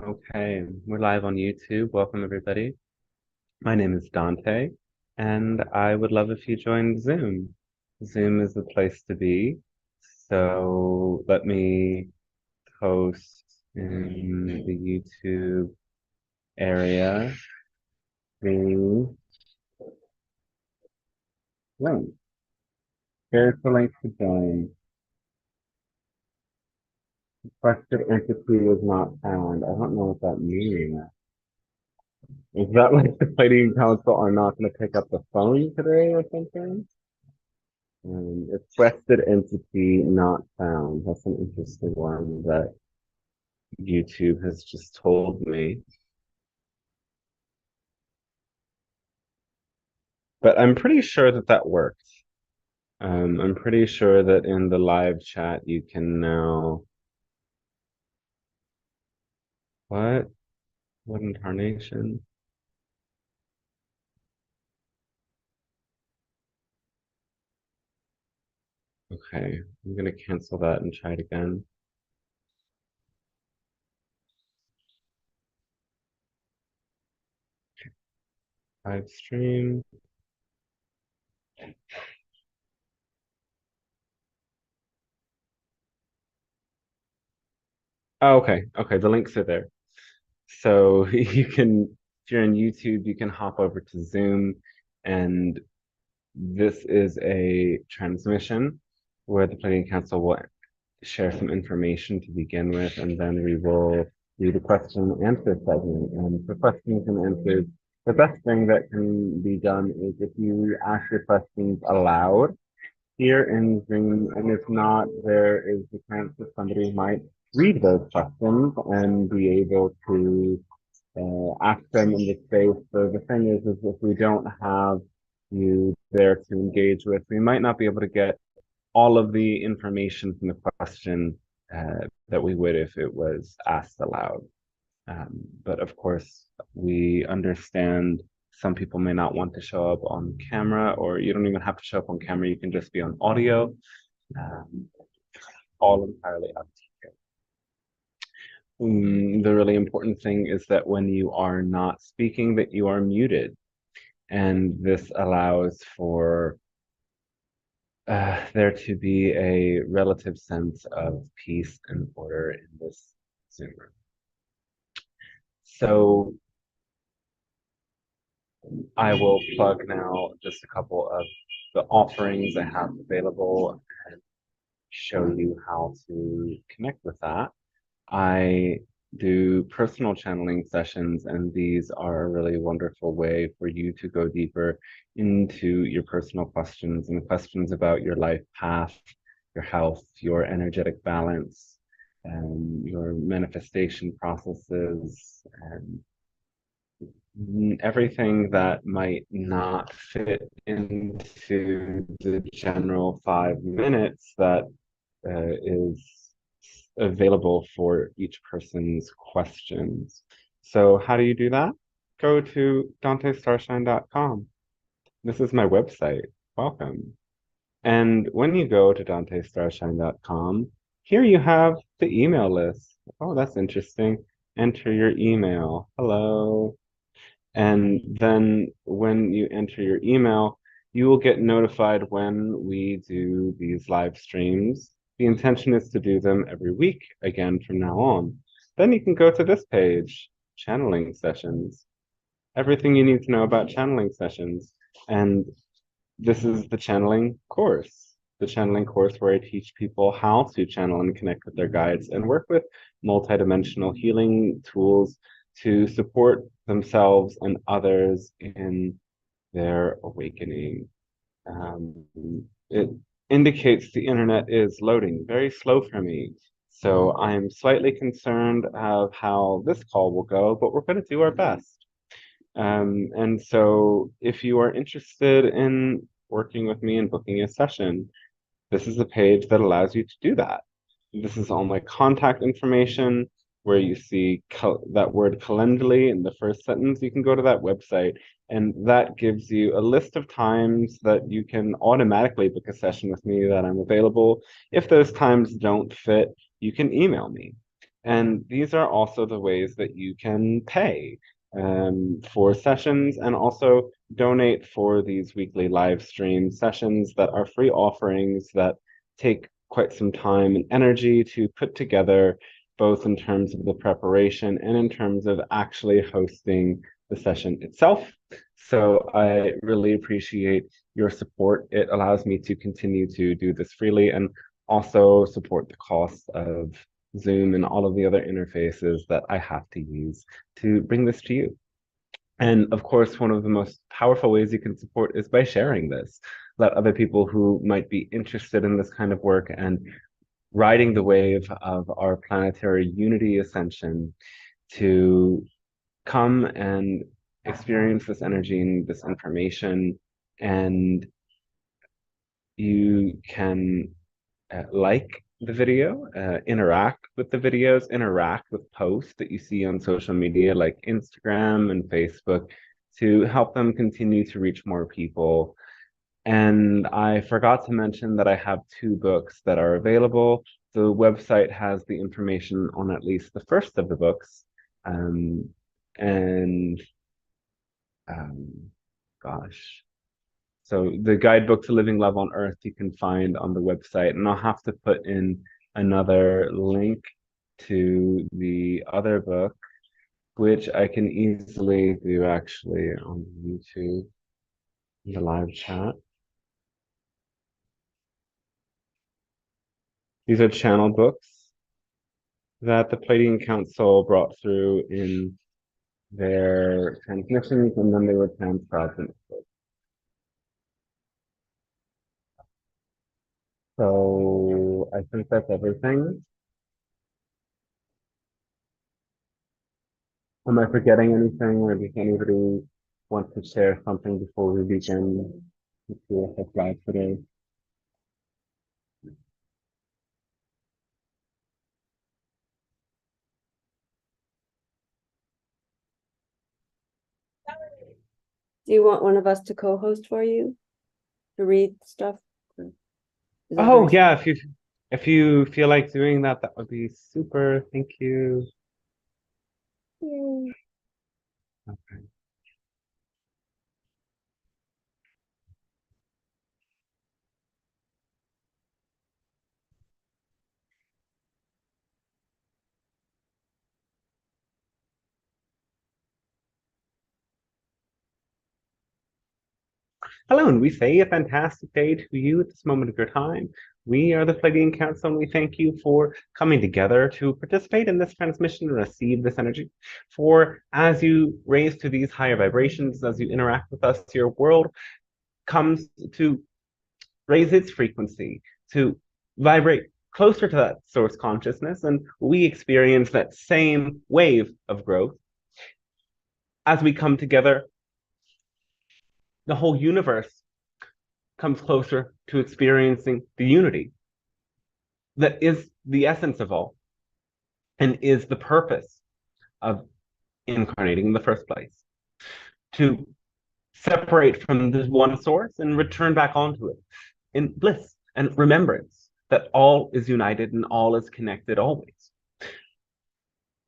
Okay, we're live on YouTube. Welcome, everybody. My name is Dante, and I would love if you joined Zoom. Zoom is the place to be. So let me post in the YouTube area the link. Here's the link to join. Requested entity was not found. I don't know what that means. Is that like the Pleiadian Council are not going to pick up the phone today or something? Requested entity not found. That's an interesting one that YouTube has just told me. But I'm pretty sure that that worked. I'm pretty sure that in the live chat you can now. What? What incarnation? Okay, I'm gonna cancel that and try it again. Live stream. Oh, okay, okay, the links are there. So you can, if you're on YouTube, you can hop over to Zoom, and this is a transmission where the Pleiadian Council will share some information to begin with, and then we will do the question and answer segment. And for questions and answers, the best thing that can be done is if you ask your questions aloud here in Zoom, and if not, there is the chance that somebody might read those questions and be able to ask them in the space. So the thing is if we don't have you there to engage with, we might not be able to get all of the information from the question that we would if it was asked aloud. But of course, we understand some people may not want to show up on camera, or you don't even have to show up on camera. You can just be on audio. Um, all entirely up to you. The really important thing is that when you are not speaking, that you are muted. And this allows for there to be a relative sense of peace and order in this Zoom room. So I will plug now just a couple of the offerings I have available and show you how to connect with that. I do personal channeling sessions, and these are a really wonderful way for you to go deeper into your personal questions and questions about your life path, your health, your energetic balance, and your manifestation processes, and everything that might not fit into the general 5 minutes that is available for each person's questions. So how do you do that? Go to dantestarshine.com. This is my website. Welcome. And when you go to dantestarshine.com, here you have the email list. Oh, that's interesting. Enter your email. Hello. And then when you enter your email, you will get notified when we do these live streams. The intention is to do them every week again from now on. Then you can go to this page, channeling sessions, everything you need to know about channeling sessions. And this is the channeling course where I teach people how to channel and connect with their guides and work with multidimensional healing tools to support themselves and others in their awakening. Um, it indicates the internet is loading very slow for me. So I'm slightly concerned of how this call will go, but we're going to do our best. And so if you are interested in working with me and booking a session, this is the page that allows you to do that. This is all my contact information where you see that word Calendly in the first sentence. You can go to that website, and that gives you a list of times that you can automatically book a session with me that I'm available. If those times don't fit, you can email me. And these are also the ways that you can pay for sessions and also donate for these weekly live stream sessions that are free offerings that take quite some time and energy to put together, both in terms of the preparation and in terms of actually hosting the session itself. So I really appreciate your support. It allows me to continue to do this freely and also support the cost of Zoom and all of the other interfaces that I have to use to bring this to you. And of course, one of the most powerful ways you can support is by sharing this. Let other people who might be interested in this kind of work and riding the wave of our planetary unity ascension to come and experience this energy and this information. And you can like the video, interact with the videos, interact with posts that you see on social media like Instagram and Facebook to help them continue to reach more people. And I forgot to mention that I have 2 books that are available. The website has the information on at least the first of the books. Um, and gosh, so the guidebook to living love on earth you can find on the website, and I'll have to put in another link to the other book, which I can easily do actually on YouTube in the live chat. These are channel books that the Pleiadian Council brought through in their transmissions, and then they were transcribed in books. So I think that's everything. Am I forgetting anything, or does anybody want to share something before we begin the TFF live today? Do you want one of us to co-host for you to read stuff? Oh yeah, if you feel like doing that, that would be super. Thank you. Yay. Okay. Hello, and we say a fantastic day to you at this moment of your time. We are the Pleiadian Council, and we thank you for coming together to participate in this transmission and receive this energy. For as you raise to these higher vibrations, as you interact with us, your world comes to raise its frequency, to vibrate closer to that source consciousness, and we experience that same wave of growth. As we come together, the whole universe comes closer to experiencing the unity that is the essence of all and is the purpose of incarnating in the first place. To separate from this one source and return back onto it in bliss and remembrance that all is united and all is connected always.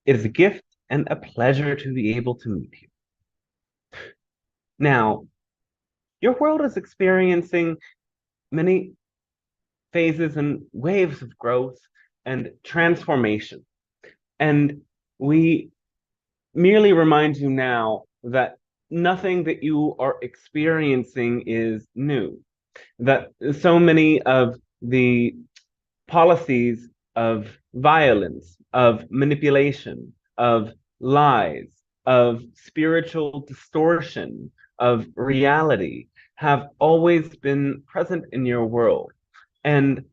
It is a gift and a pleasure to be able to meet you. Now, your world is experiencing many phases and waves of growth and transformation. And we merely remind you now that nothing that you are experiencing is new, that so many of the policies of violence, of manipulation, of lies, of spiritual distortion, of reality have always been present in your world. And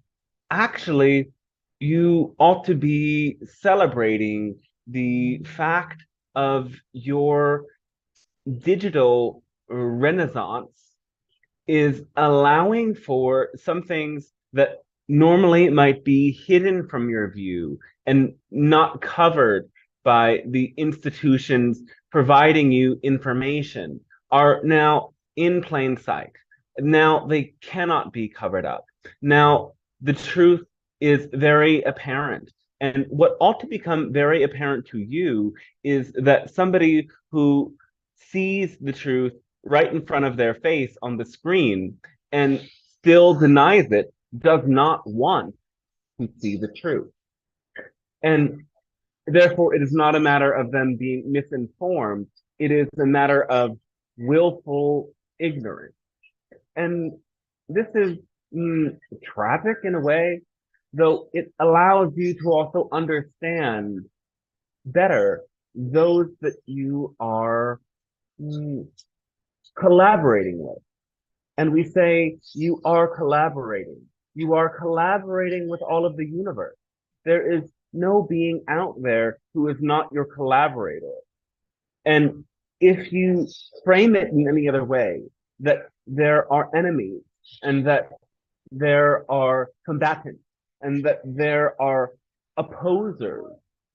actually, you ought to be celebrating the fact of your digital renaissance is allowing for some things that normally might be hidden from your view and not covered by the institutions providing you information are now in plain sight. Now they cannot be covered up. Now the truth is very apparent, And what ought to become very apparent to you is that somebody who sees the truth right in front of their face on the screen and still denies it does not want to see the truth. And therefore, it is not a matter of them being misinformed. It is a matter of willful ignorance. And this is tragic in a way, though it allows you to also understand better those that you are collaborating with. And we say you are collaborating. You are collaborating with all of the universe. There is no being out there who is not your collaborator. And if you frame it in any other way, that there are enemies and that there are combatants and that there are opposers,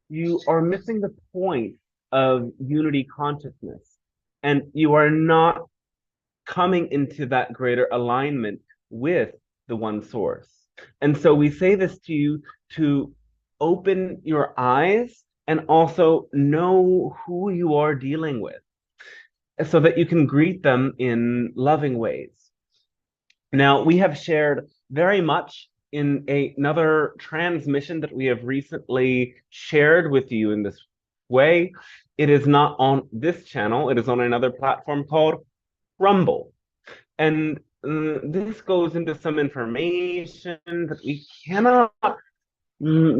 you are missing the point of unity consciousness. And you are not coming into that greater alignment with the one source. And so we say this to you to open your eyes and also know who you are dealing with so that you can greet them in loving ways. Now, we have shared very much in another transmission that we have recently shared with you in this way. It is not on this channel, it is on another platform called Rumble. And this goes into some information that we cannot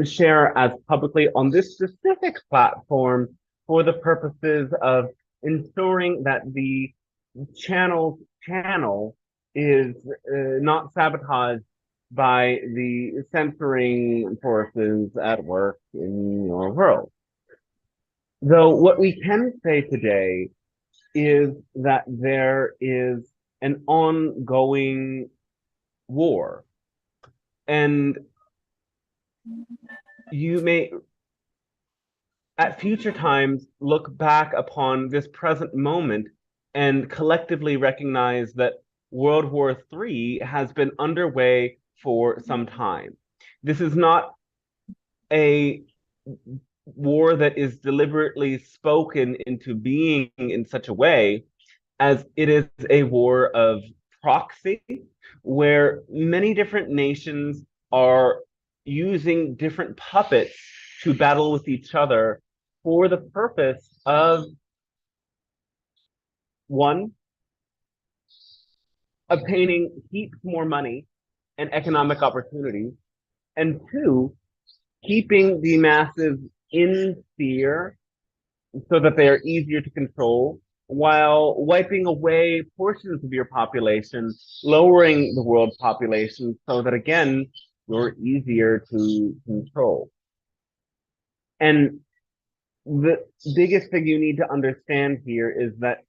share as publicly on this specific platform for the purposes of ensuring that the channel is not sabotaged by the censoring forces at work in your world. Though what we can say today is that there is an ongoing war. And you may, at future times, look back upon this present moment and collectively recognize that World War III has been underway for some time. This is not a war that is deliberately spoken into being in such a way as it is a war of proxy, where many different nations are using different puppets to battle with each other for the purpose of, one, obtaining heaps more money and economic opportunity, and two, keeping the masses in fear so that they are easier to control, while wiping away portions of your population, lowering the world population so that, again, you're easier to control. And the biggest thing you need to understand here is that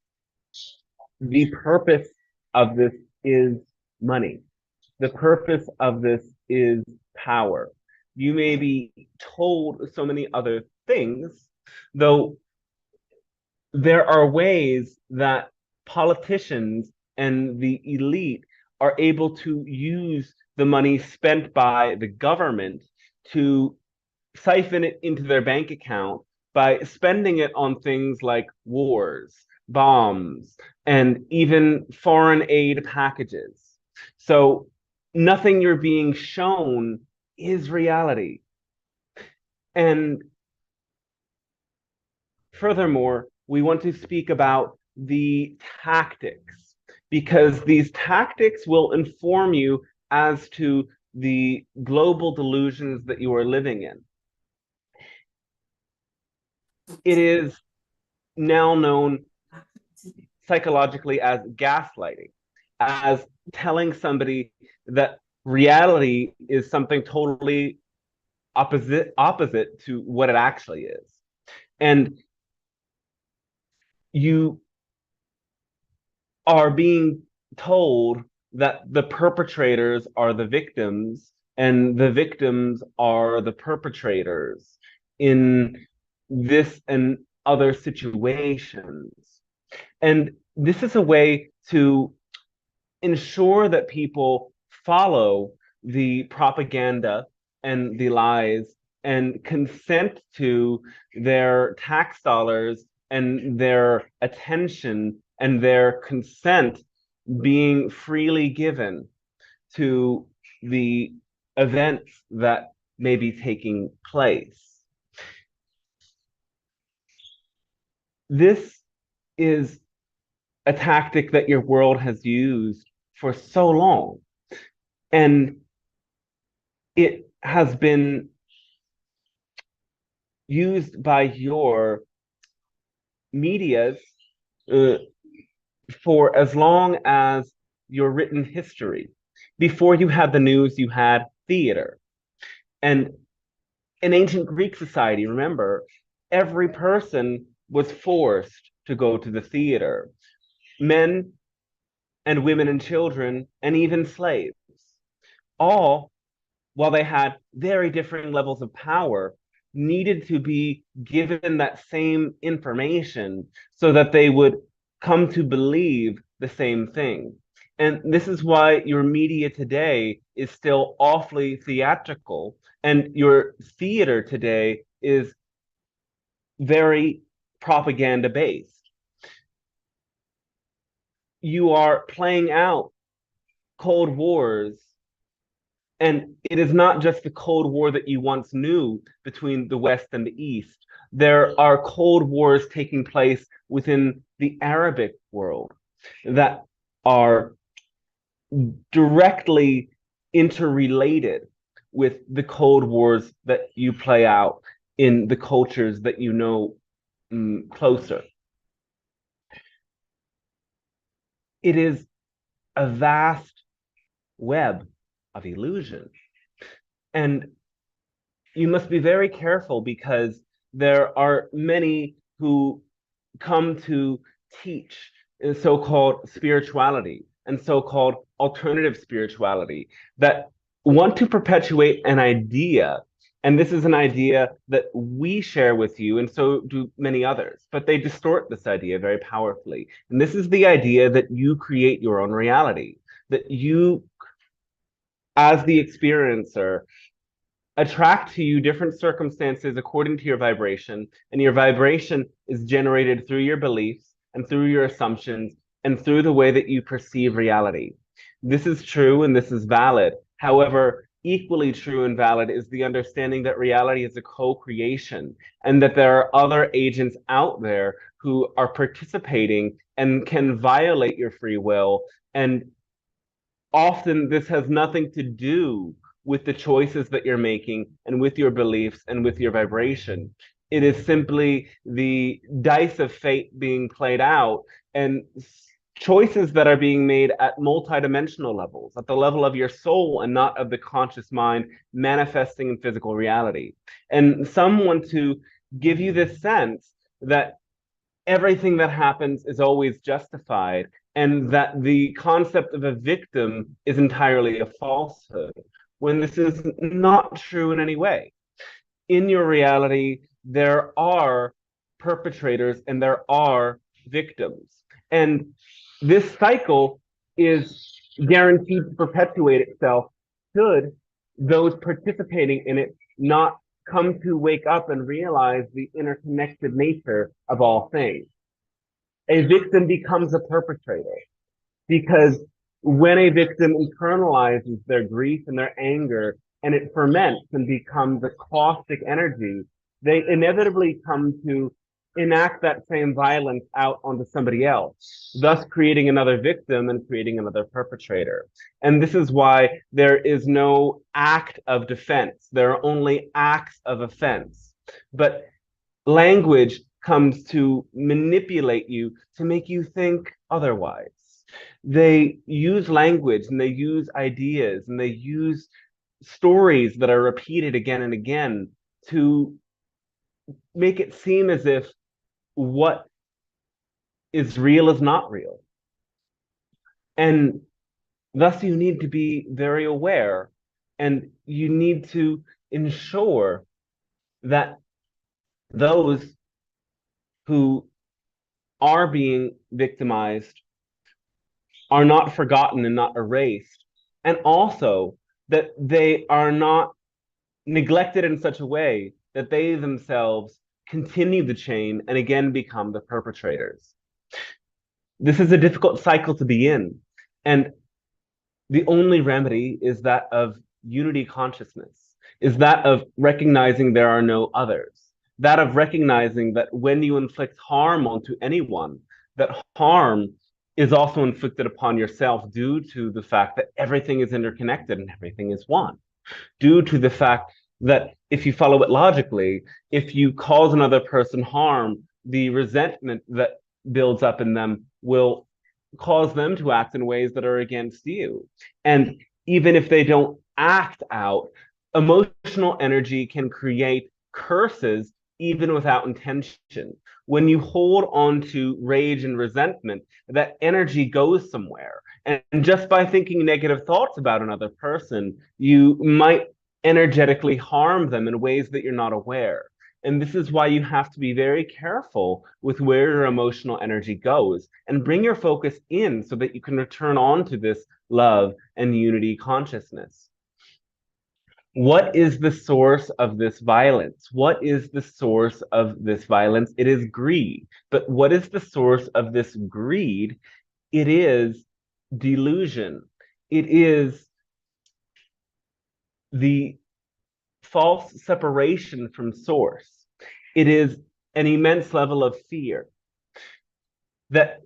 the purpose of this is money. The purpose of this is power. You may be told so many other things, though there are ways that politicians and the elite are able to use the money spent by the government to siphon it into their bank account by spending it on things like wars, bombs, and even foreign aid packages. So nothing you're being shown is reality. And furthermore, we want to speak about the tactics, because these tactics will inform you as to the global delusions that you are living in. It is now known psychologically as gaslighting, as telling somebody that reality is something totally opposite to what it actually is. And you are being told that the perpetrators are the victims and the victims are the perpetrators in this and other situations. And this is a way to ensure that people follow the propaganda and the lies and consent to their tax dollars and their attention and their consent being freely given to the events that may be taking place. This is a tactic that your world has used for so long, and it has been used by your medias for as long as your written history. Before you had the news, you had theater. And in ancient Greek society, remember, every person was forced to go to the theater. Men and women and children, and even slaves, all, while they had very differing levels of power, needed to be given that same information so that they would come to believe the same thing. And this is why your media today is still awfully theatrical, and your theater today is very propaganda based. You are playing out Cold Wars, and it is not just the Cold War that you once knew between the West and the East. There are Cold Wars taking place within the Arabic world that are directly interrelated with the Cold Wars that you play out in the cultures that you know closer. It is a vast web of illusion. And you must be very careful, because there are many who come to teach so-called spirituality and so-called alternative spirituality that want to perpetuate an idea. And this is an idea that we share with you, and so do many others, but they distort this idea very powerfully. And this is the idea that you create your own reality, that you, as the experiencer, attract to you different circumstances according to your vibration, and your vibration is generated through your beliefs and through your assumptions and through the way that you perceive reality. This is true and this is valid. However, equally true and valid is the understanding that reality is a co-creation, and that there are other agents out there who are participating and can violate your free will. And often this has nothing to do with the choices that you're making and with your beliefs and with your vibration. It is simply the dice of fate being played out, and choices that are being made at multidimensional levels, at the level of your soul and not of the conscious mind manifesting in physical reality. And some want to give you this sense that everything that happens is always justified, and that the concept of a victim is entirely a falsehood, when this is not true in any way. In your reality, there are perpetrators and there are victims. And this cycle is guaranteed to perpetuate itself should those participating in it not come to wake up and realize the interconnected nature of all things. A victim becomes a perpetrator, because when a victim internalizes their grief and their anger, and it ferments and becomes a caustic energy, they inevitably come to enact that same violence out onto somebody else, thus creating another victim and creating another perpetrator. And this is why there is no act of defense. There are only acts of offense. But language comes to manipulate you to make you think otherwise. They use language and they use ideas and they use stories that are repeated again and again to make it seem as if what is real is not real. And thus you need to be very aware, and you need to ensure that those who are being victimized are not forgotten and not erased, and also that they are not neglected in such a way that they themselves continue the chain and again become the perpetrators. This is a difficult cycle to be in. And the only remedy is that of unity consciousness, is that of recognizing there are no others, that of recognizing that when you inflict harm onto anyone, that harm is also inflicted upon yourself due to the fact that everything is interconnected and everything is one, due to the fact that if you follow it logically, if you cause another person harm, the resentment that builds up in them will cause them to act in ways that are against you. And even if they don't act out, emotional energy can create curses even without intention. When you hold on to rage and resentment, that energy goes somewhere. And just by thinking negative thoughts about another person, you might energetically harm them in ways that you're not aware. And this is why you have to be very careful with where your emotional energy goes and bring your focus in so that you can return on to this love and unity consciousness. What is the source of this violence? What is the source of this violence? It is greed. But what is the source of this greed? It is delusion. It is the false separation from source. It is an immense level of fear that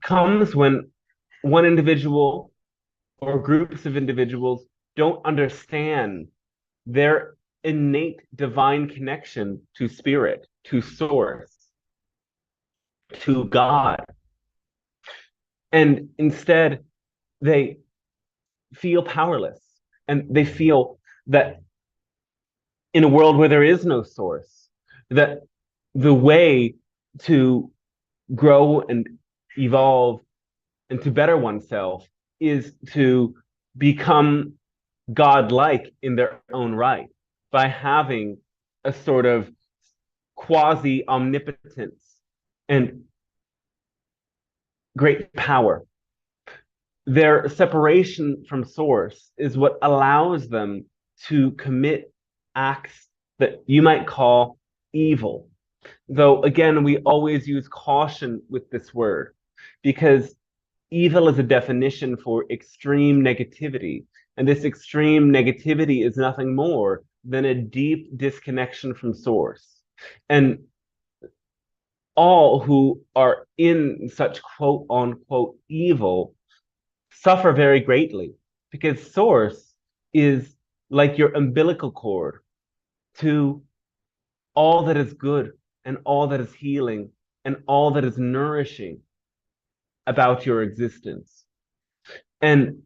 comes when one individual or groups of individuals don't understand their innate divine connection to spirit, to source, to God. And instead, they feel powerless and they feel that in a world where there is no source, that the way to grow and evolve and to better oneself is to become godlike in their own right by having a sort of quasi omnipotence and great power. Their separation from source is what allows them to commit acts that you might call evil. Though, again, we always use caution with this word because evil is a definition for extreme negativity. And this extreme negativity is nothing more than a deep disconnection from source. And all who are in such quote unquote evil suffer very greatly because source is like your umbilical cord to all that is good and all that is healing and all that is nourishing about your existence. And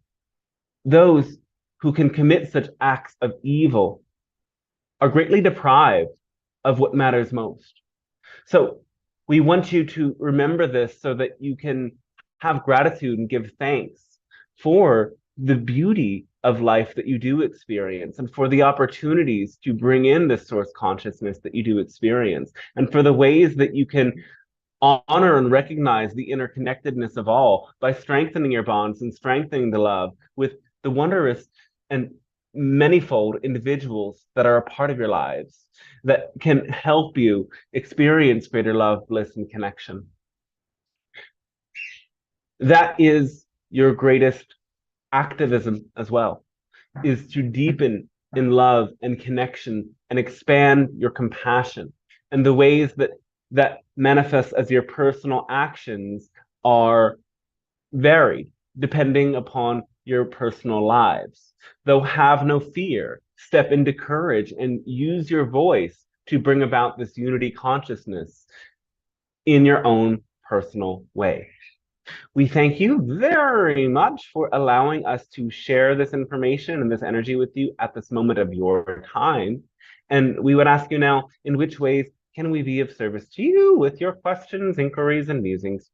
those who can commit such acts of evil are greatly deprived of what matters most. So we want you to remember this so that you can have gratitude and give thanks for the beauty of life that you do experience and for the opportunities to bring in this source consciousness that you do experience and for the ways that you can honor and recognize the interconnectedness of all by strengthening your bonds and strengthening the love with the wondrous and manifold individuals that are a part of your lives that can help you experience greater love, bliss, and connection. That is your greatest activism as well, is to deepen in love and connection and expand your compassion. And the ways that manifest as your personal actions are varied depending upon your personal lives. Though have no fear, step into courage and use your voice to bring about this unity consciousness in your own personal way. We thank you very much for allowing us to share this information and this energy with you at this moment of your time. And we would ask you now, in which ways can we be of service to you with your questions, inquiries, and musings?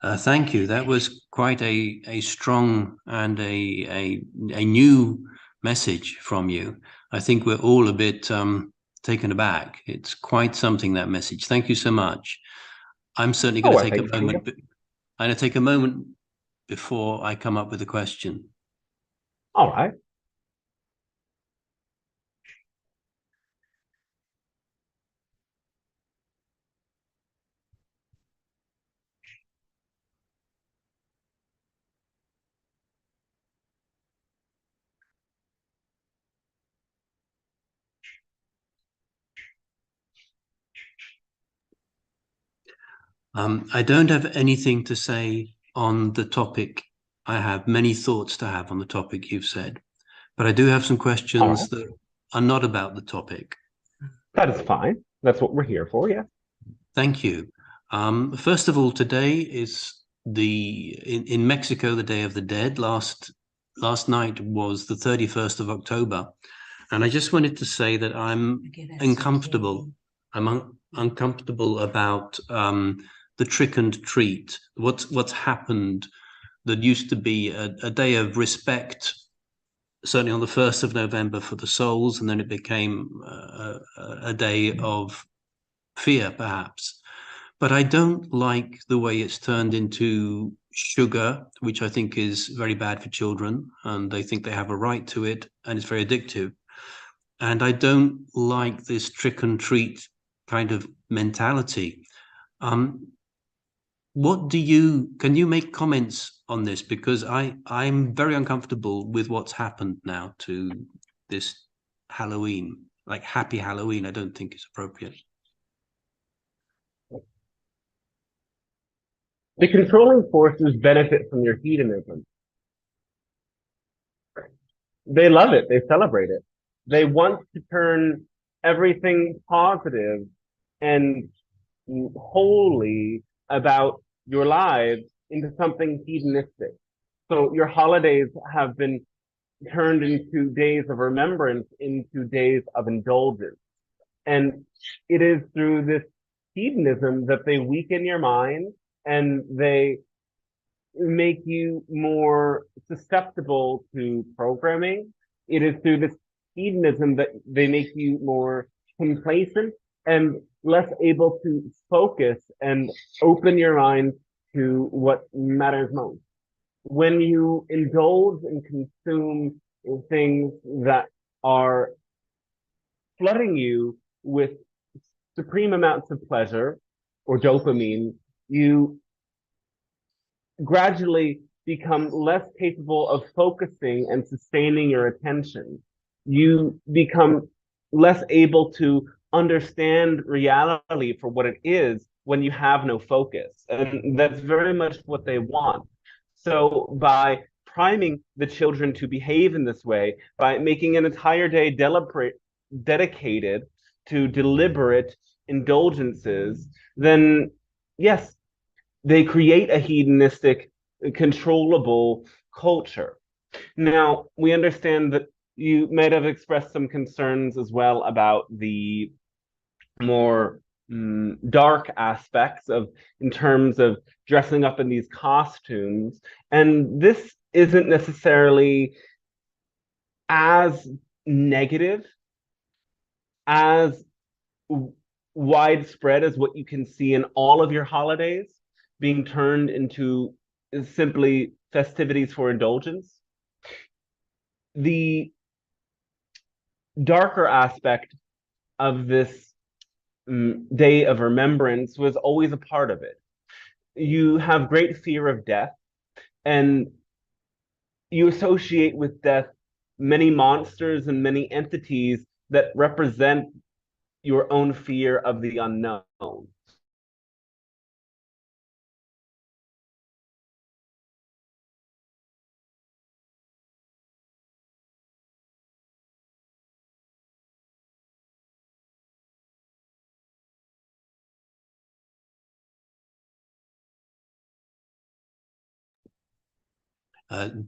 Thank you. That was quite a strong and a new message from you. I think we're all a bit taken aback. It's quite something, that message. Thank you so much. I'm certainly going to take a moment. I'm going to take a moment before I come up with a question. All right. I don't have anything to say on the topic. I have many thoughts to have on the topic you've said, but I do have some questions that are not about the topic. That is fine. That's what we're here for, yeah. Thank you. First of all, today is in Mexico, the Day of the Dead. Last night was the 31st of October. And I just wanted to say that I'm uncomfortable. I'm uncomfortable about the trick and treat. What's happened that used to be a day of respect, certainly on the 1st of November for the souls, and then it became a day of fear, perhaps. But I don't like the way it's turned into sugar, which I think is very bad for children, and they think they have a right to it, and it's very addictive. And I don't like this trick and treat kind of mentality. Can you make comments on this? Because I'm very uncomfortable with what's happened now to this Halloween. Like Happy Halloween, I don't think is appropriate. The controlling forces benefit from your hedonism. They love it. They celebrate it. They want to turn everything positive and wholly about your lives into something hedonistic. So your holidays have been turned into days of remembrance, into days of indulgence. And it is through this hedonism that they weaken your mind and they make you more susceptible to programming. It is through this hedonism that they make you more complacent and less able to focus and open your mind to what matters most. When you indulge and consume things that are flooding you with supreme amounts of pleasure or dopamine, you gradually become less capable of focusing and sustaining your attention. You become less able to understand reality for what it is when you have no focus. And that's very much what they want. So by priming the children to behave in this way, by making an entire day dedicated to deliberate indulgences, then yes, they create a hedonistic, controllable culture. Now, we understand that you might have expressed some concerns as well about the more dark aspects of in terms of dressing up in these costumes. And this isn't necessarily as negative, as widespread as what you can see in all of your holidays being turned into simply festivities for indulgence. The darker aspect of this day of remembrance was always a part of it. You have great fear of death, and you associate with death many monsters and many entities that represent your own fear of the unknown.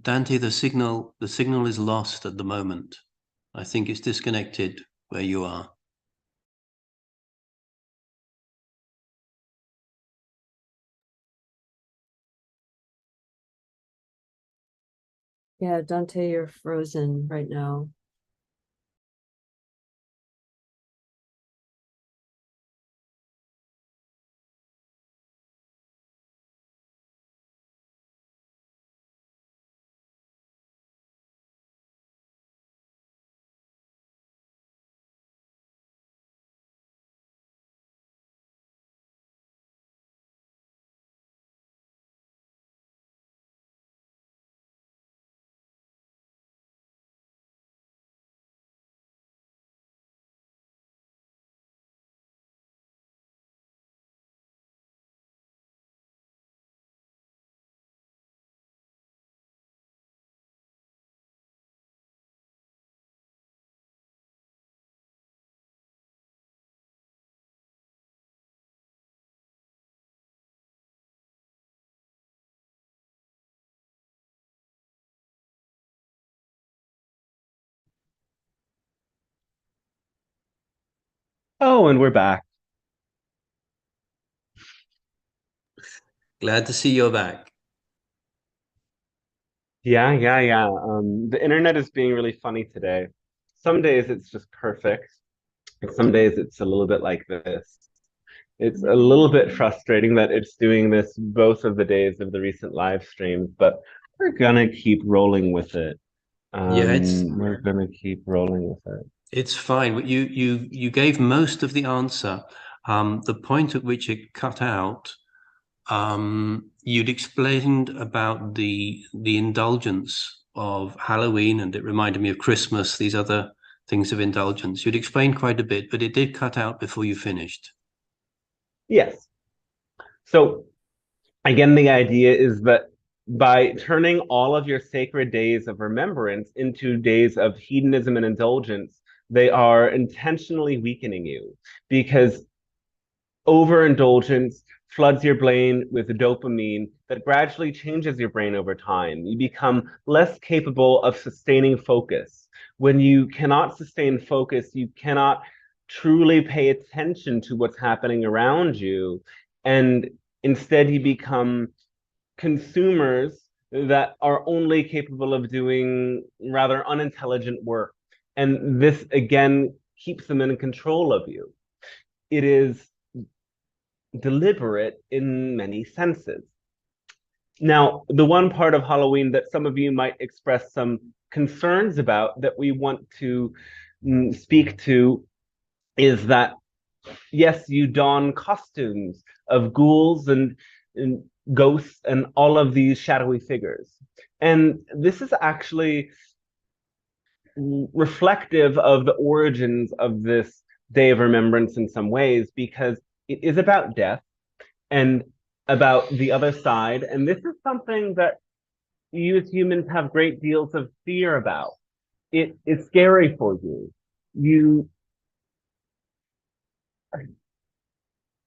Dante, the signal is lost at the moment. I think it's disconnected where you are. Yeah, Dante, you're frozen right now. Oh, and we're back. Glad to see you're back. Yeah. The internet is being really funny today. Some days it's just perfect. And some days it's a little bit like this. It's a little bit frustrating that it's doing this both of the days of the recent live streams, but we're gonna keep rolling with it. Yeah, We're gonna keep rolling with it. it's fine. You gave most of the answer. The point at which it cut out, you'd explained about the indulgence of Halloween, and it reminded me of Christmas, these other things of indulgence. You'd explained quite a bit, but it did cut out before you finished. Yes. So again, the idea is that by turning all of your sacred days of remembrance into days of hedonism and indulgence, they are intentionally weakening you because overindulgence floods your brain with dopamine that gradually changes your brain over time. You become less capable of sustaining focus. When you cannot sustain focus, you cannot truly pay attention to what's happening around you. And instead, you become consumers that are only capable of doing rather unintelligent work. And this, again, keeps them in control of you. It is deliberate in many senses. Now, the one part of Halloween that some of you might express some concerns about that we want to speak to is that, yes, you don costumes of ghouls and ghosts and all of these shadowy figures. And this is actually reflective of the origins of this Day of Remembrance in some ways, because it is about death and about the other side. And this is something that you as humans have great deals of fear about. It is scary for you. You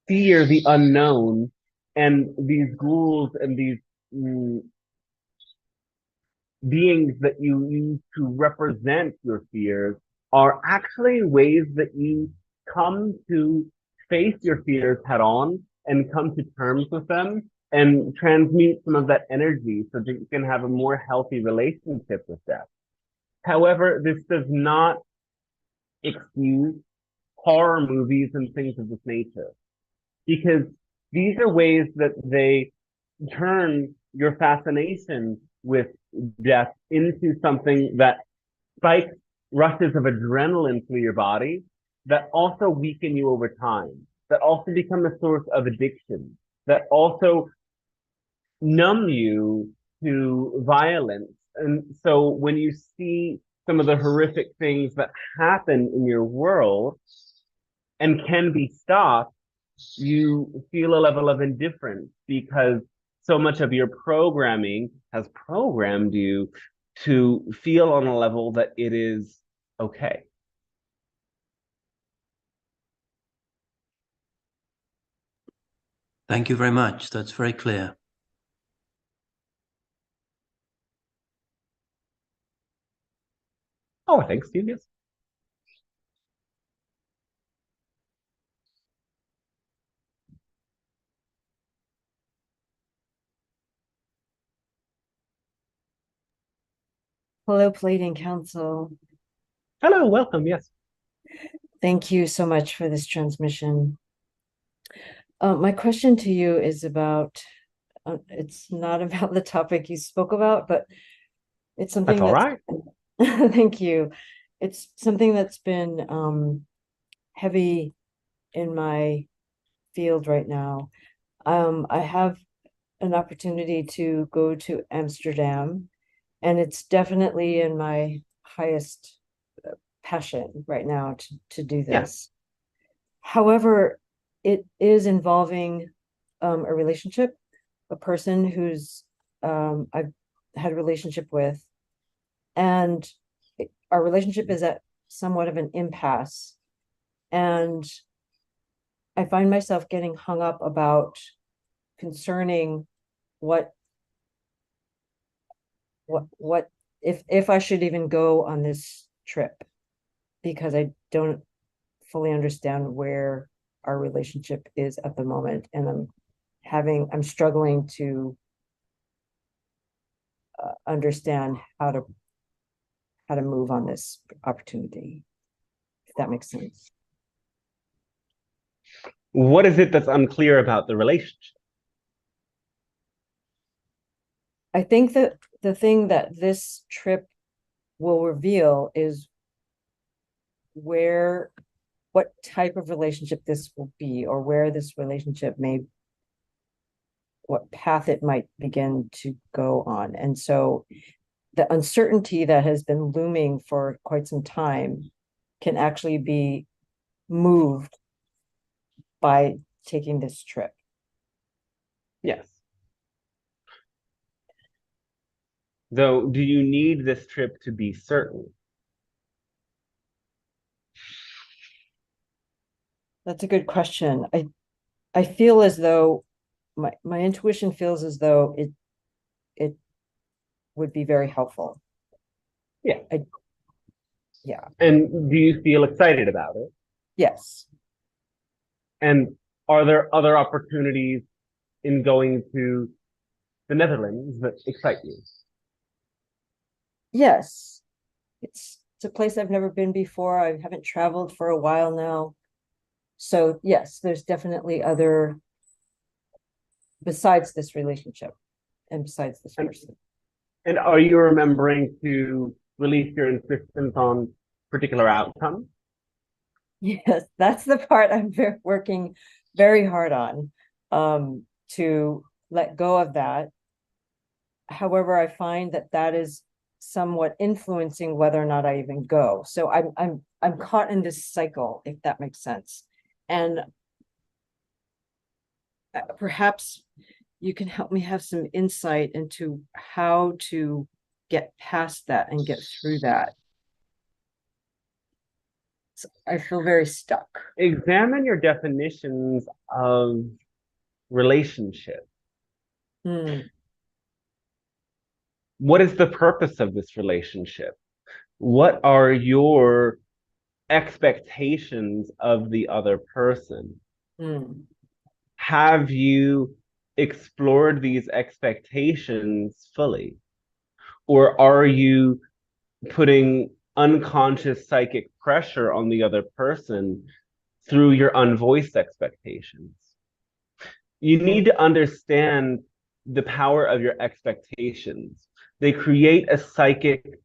fear the unknown, and these ghouls and these beings that you use to represent your fears are actually ways that you come to face your fears head on and come to terms with them and transmute some of that energy so that you can have a more healthy relationship with death. However, this does not excuse horror movies and things of this nature, because these are ways that they turn your fascination with death into something that spikes rushes of adrenaline through your body that also weaken you over time, that also become a source of addiction, that also numb you to violence. And so when you see some of the horrific things that happen in your world and can be stopped, you feel a level of indifference because so much of your programming has programmed you to feel on a level that it is okay. Thank you very much. That's very clear. Oh, thanks, Julius. Hello, Pleiadian Council. Hello, welcome. Yes. Thank you so much for this transmission. My question to you is about, it's not about the topic you spoke about, but it's something That's all that's, right. thank you. It's something that's been heavy in my field right now. I have an opportunity to go to Amsterdam, and it's definitely in my highest passion right now to do Yeah. this. However, it is involving a relationship, a person who's I've had a relationship with, and our relationship is at somewhat of an impasse. And I find myself getting hung up about concerning what if I should even go on this trip, because I don't fully understand where our relationship is at the moment, and I'm struggling to understand how to move on this opportunity, if that makes sense. What is it that's unclear about the relationship? I think that the thing that this trip will reveal is what type of relationship this will be, or where this relationship what path it might begin to go on. And so the uncertainty that has been looming for quite some time can actually be moved by taking this trip. Yes. Though, do you need this trip to be certain? That's a good question. I feel as though my intuition feels as though it would be very helpful. Yeah. Yeah. And do you feel excited about it? Yes. And are there other opportunities in going to the Netherlands that excite you? Yes. It's a place I've never been before. I haven't traveled for a while now. So yes, there's definitely other besides this relationship and besides this person. And are you remembering to release your insistence on particular outcomes? Yes, that's the part I'm working very hard on, to let go of that. However, I find that is somewhat influencing whether or not I even go. So I'm caught in this cycle, if that makes sense. And perhaps you can help me have some insight into how to get past that and get through that. So I feel very stuck. Examine your definitions of relationship. What is the purpose of this relationship? What are your expectations of the other person? Have you explored these expectations fully? Or are you putting unconscious psychic pressure on the other person through your unvoiced expectations? You need to understand the power of your expectations. They create a psychic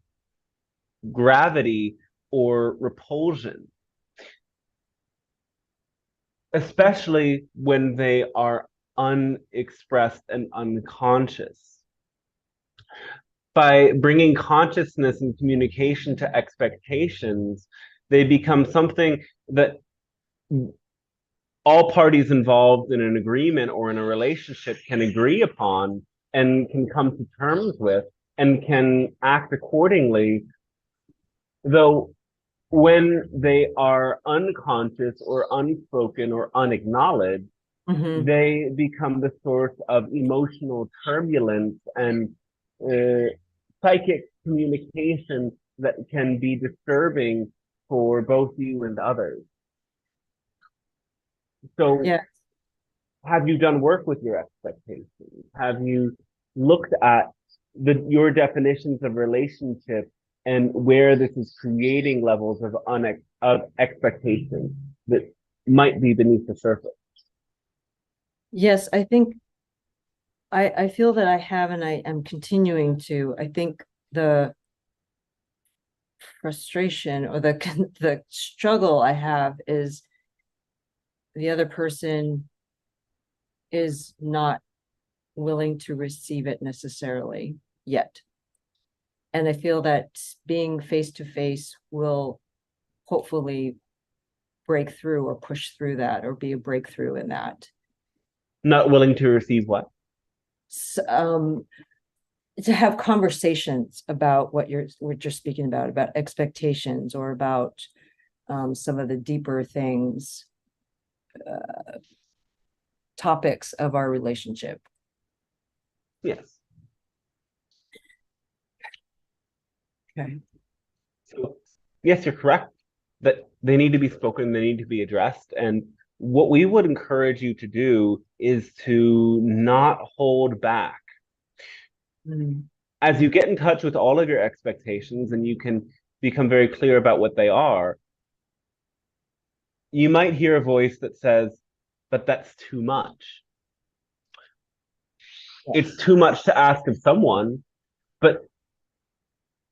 gravity or repulsion, especially when they are unexpressed and unconscious. By bringing consciousness and communication to expectations, they become something that all parties involved in an agreement or in a relationship can agree upon and can come to terms with and can act accordingly. Though when they are unconscious or unspoken or unacknowledged, they become the source of emotional turbulence and psychic communication that can be disturbing for both you and others. So, Yeah. have you done work with your expectations? Have you looked at your definitions of relationship and where this is creating levels of expectation that might be beneath the surface. Yes, I think I feel that I have, and I am continuing to. I think the frustration or the struggle I have is the other person is not willing to receive it necessarily yet. And I feel that being face to face will hopefully break through or push through that, or be a breakthrough in that. Not willing to receive what? To have conversations about what we're just speaking about expectations, or about some of the deeper things, topics of our relationship. Yes. Okay. So, yes, you're correct that they need to be spoken, they need to be addressed. And what we would encourage you to do is to not hold back. Mm. As you get in touch with all of your expectations and you can become very clear about what they are, you might hear a voice that says, but that's too much. It's too much to ask of someone, but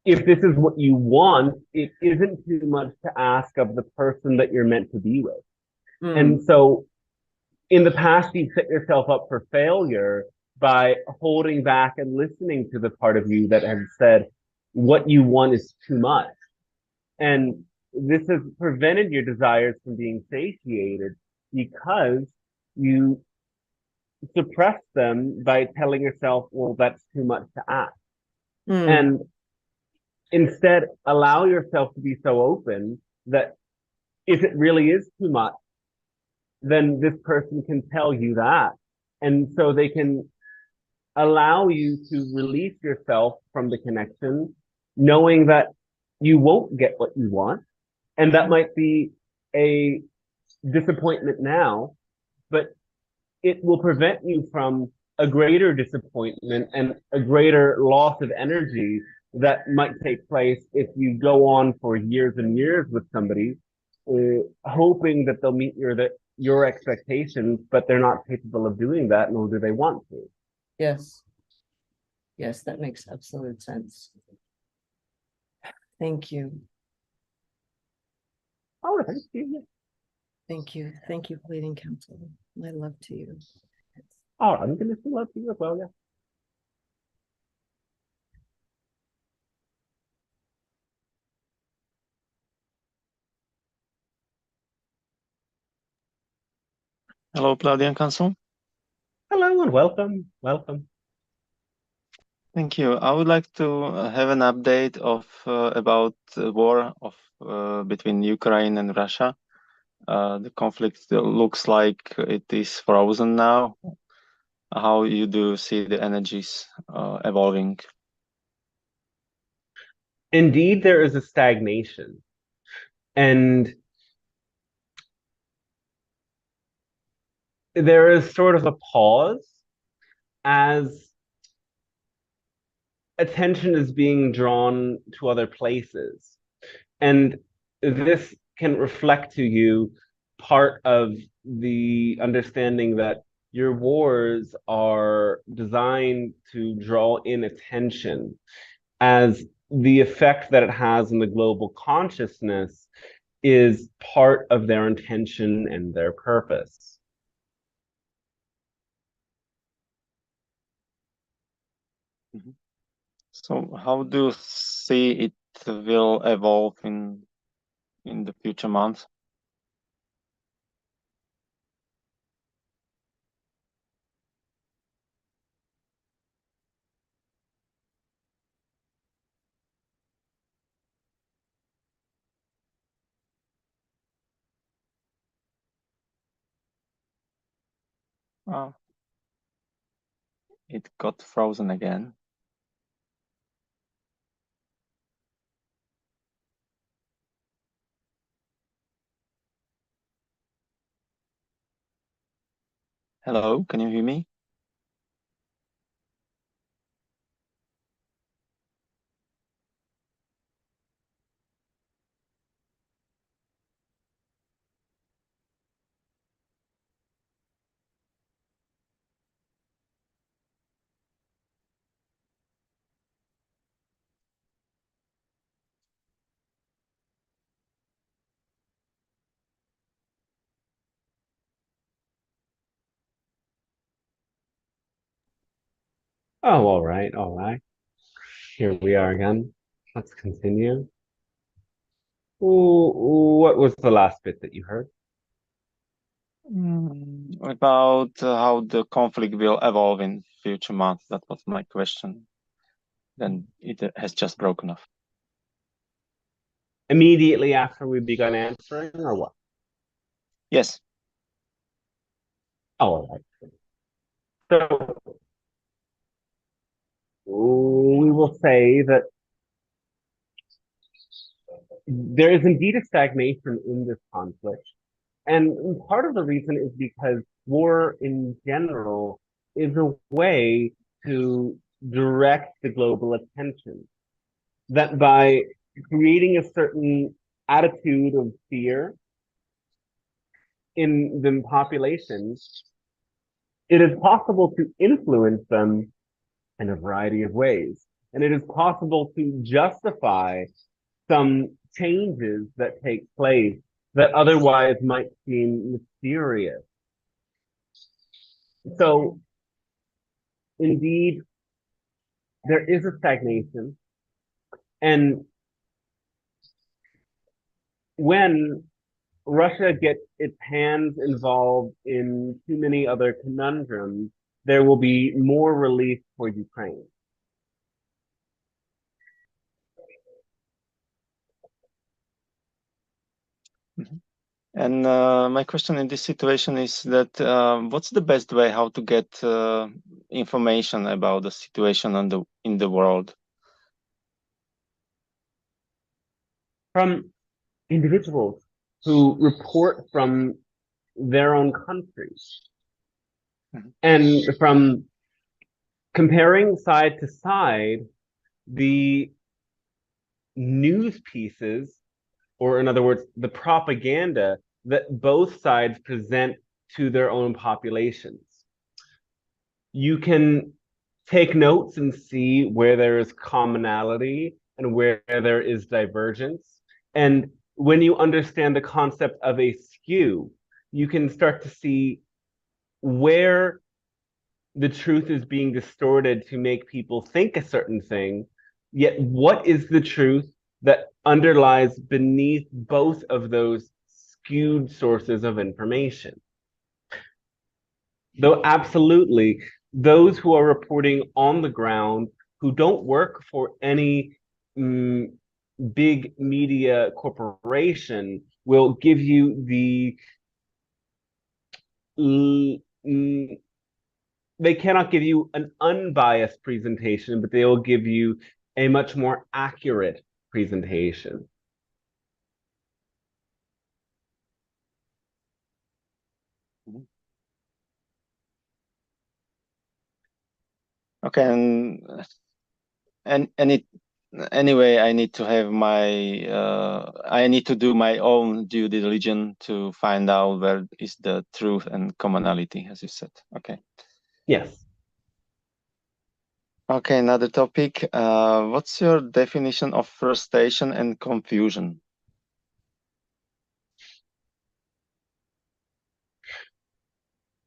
if this is what you want, it isn't too much to ask of the person that you're meant to be with. Mm. And so in the past, you set yourself up for failure by holding back and listening to the part of you that has said, what you want is too much. And this has prevented your desires from being satiated because you suppress them by telling yourself, well, that's too much to ask. Mm. And instead, allow yourself to be so open that if it really is too much, then this person can tell you that. And so they can allow you to release yourself from the connection, knowing that you won't get what you want. And that might be a disappointment now, but it will prevent you from a greater disappointment and a greater loss of energy that might take place if you go on for years and years with somebody, hoping that they'll meet your expectations, but they're not capable of doing that, nor do they want to. Yes. Yes, that makes absolute sense. Thank you. Oh, thank you. Thank you. Thank you, Pleiadian Council. My love to you. Oh, I'm gonna send love to you as well, yeah. Hello, Pleiadian Council. Hello and welcome. Welcome. Thank you. I would like to have an update of about the war of between Ukraine and Russia. The conflict looks like it is frozen now. How you do see the energies evolving? Indeed, there is a stagnation. And there is sort of a pause as attention is being drawn to other places. And this can reflect to you part of the understanding that your wars are designed to draw in attention, as the effect that it has in the global consciousness is part of their intention and their purpose. Mm-hmm. So how do you see it will evolve in the future months? Oh, it got frozen again. Hello, can you hear me? Oh, all right, all right. Here we are again. Let's continue. What was the last bit that you heard? About how the conflict will evolve in future months. That was my question. Then it has just broken off. Immediately after we begun answering, or what? Yes. Oh, all right. So we will say that there is indeed a stagnation in this conflict. And part of the reason is because war in general is a way to direct the global attention. That by creating a certain attitude of fear in the populations, it is possible to influence them in a variety of ways. And it is possible to justify some changes that take place that otherwise might seem mysterious. So, indeed, there is a stagnation. And when Russia gets its hands involved in too many other conundrums, there will be more relief for Ukraine. Mm-hmm. And my question in this situation is that what's the best way how to get information about the situation in the world? From individuals who report from their own countries. Mm-hmm. And from comparing side to side the news pieces, or in other words, the propaganda that both sides present to their own populations. You can take notes and see where there is commonality and where there is divergence. And when you understand the concept of a skew, you can start to see where the truth is being distorted to make people think a certain thing, yet what is the truth that underlies beneath both of those skewed sources of information? Though absolutely, those who are reporting on the ground, who don't work for any big media corporation, will give you they cannot give you an unbiased presentation, but they will give you a much more accurate presentation. Okay, and anyway, I need to have my I need to do my own due diligence to find out where is the truth and commonality, as you said. Okay. Yes. Okay, another topic. What's your definition of frustration and confusion?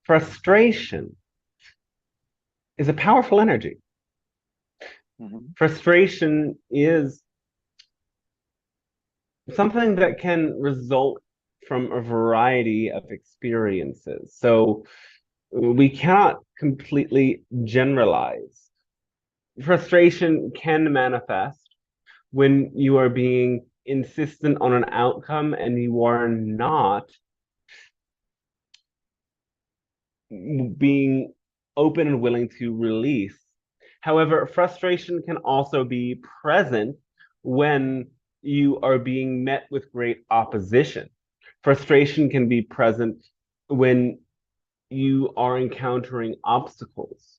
Frustration is a powerful energy. Mm-hmm. Frustration is something that can result from a variety of experiences. So we cannot completely generalize. Frustration can manifest when you are being insistent on an outcome and you are not being open and willing to release. However, frustration can also be present when you are being met with great opposition. Frustration can be present when you are encountering obstacles.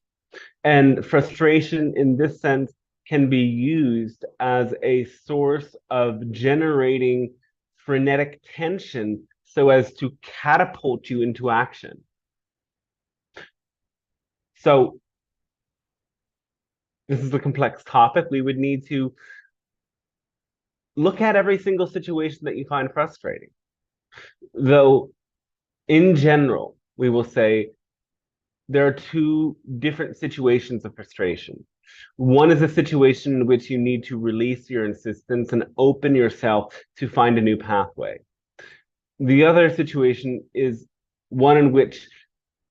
And frustration in this sense can be used as a source of generating frenetic tension so as to catapult you into action. So this is a complex topic. We would need to look at every single situation that you find frustrating. Though, in general, we will say there are two different situations of frustration. One is a situation in which you need to release your insistence and open yourself to find a new pathway. The other situation is one in which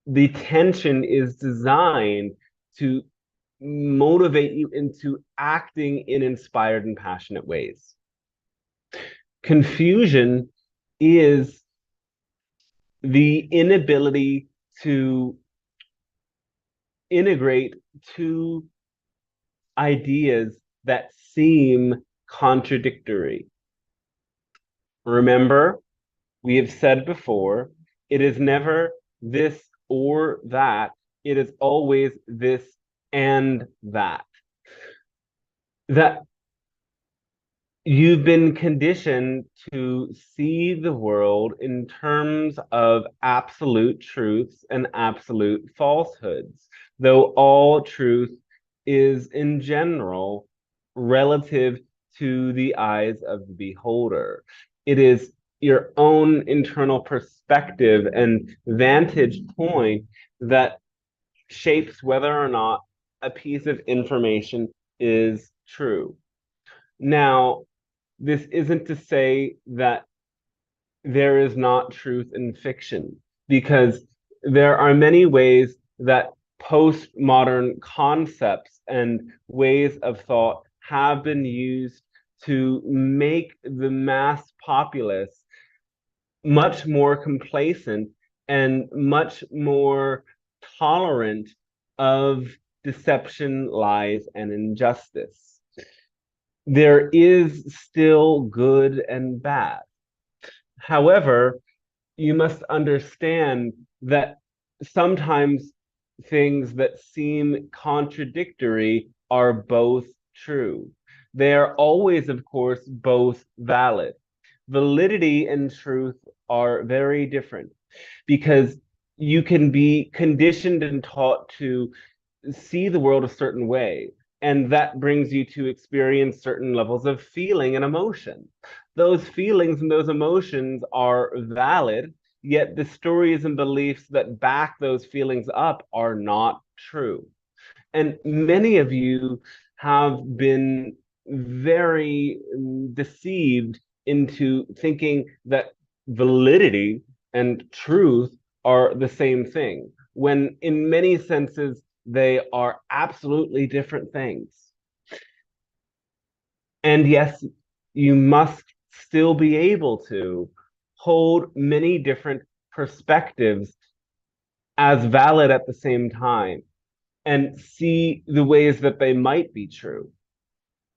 the tension is designed to motivate you into acting in inspired and passionate ways. Confusion is the inability to integrate two ideas that seem contradictory. Remember, we have said before, it is never this or that, it is always this and that. That you've been conditioned to see the world in terms of absolute truths and absolute falsehoods, though all truth is in general relative to the eyes of the beholder. It is your own internal perspective and vantage point that shapes whether or not a piece of information is true. Now, this isn't to say that there is not truth in fiction, because there are many ways that postmodern concepts and ways of thought have been used to make the mass populace much more complacent and much more tolerant of deception, lies, and injustice. There is still good and bad. However, you must understand that sometimes things that seem contradictory are both true. They are always, of course, both valid. Validity and truth are very different, because you can be conditioned and taught to see the world a certain way, and that brings you to experience certain levels of feeling and emotion. Those feelings and those emotions are valid, yet the stories and beliefs that back those feelings up are not true. And many of you have been very deceived into thinking that validity and truth are the same thing, when in many senses they are absolutely different things. And yes, you must still be able to hold many different perspectives as valid at the same time and see the ways that they might be true.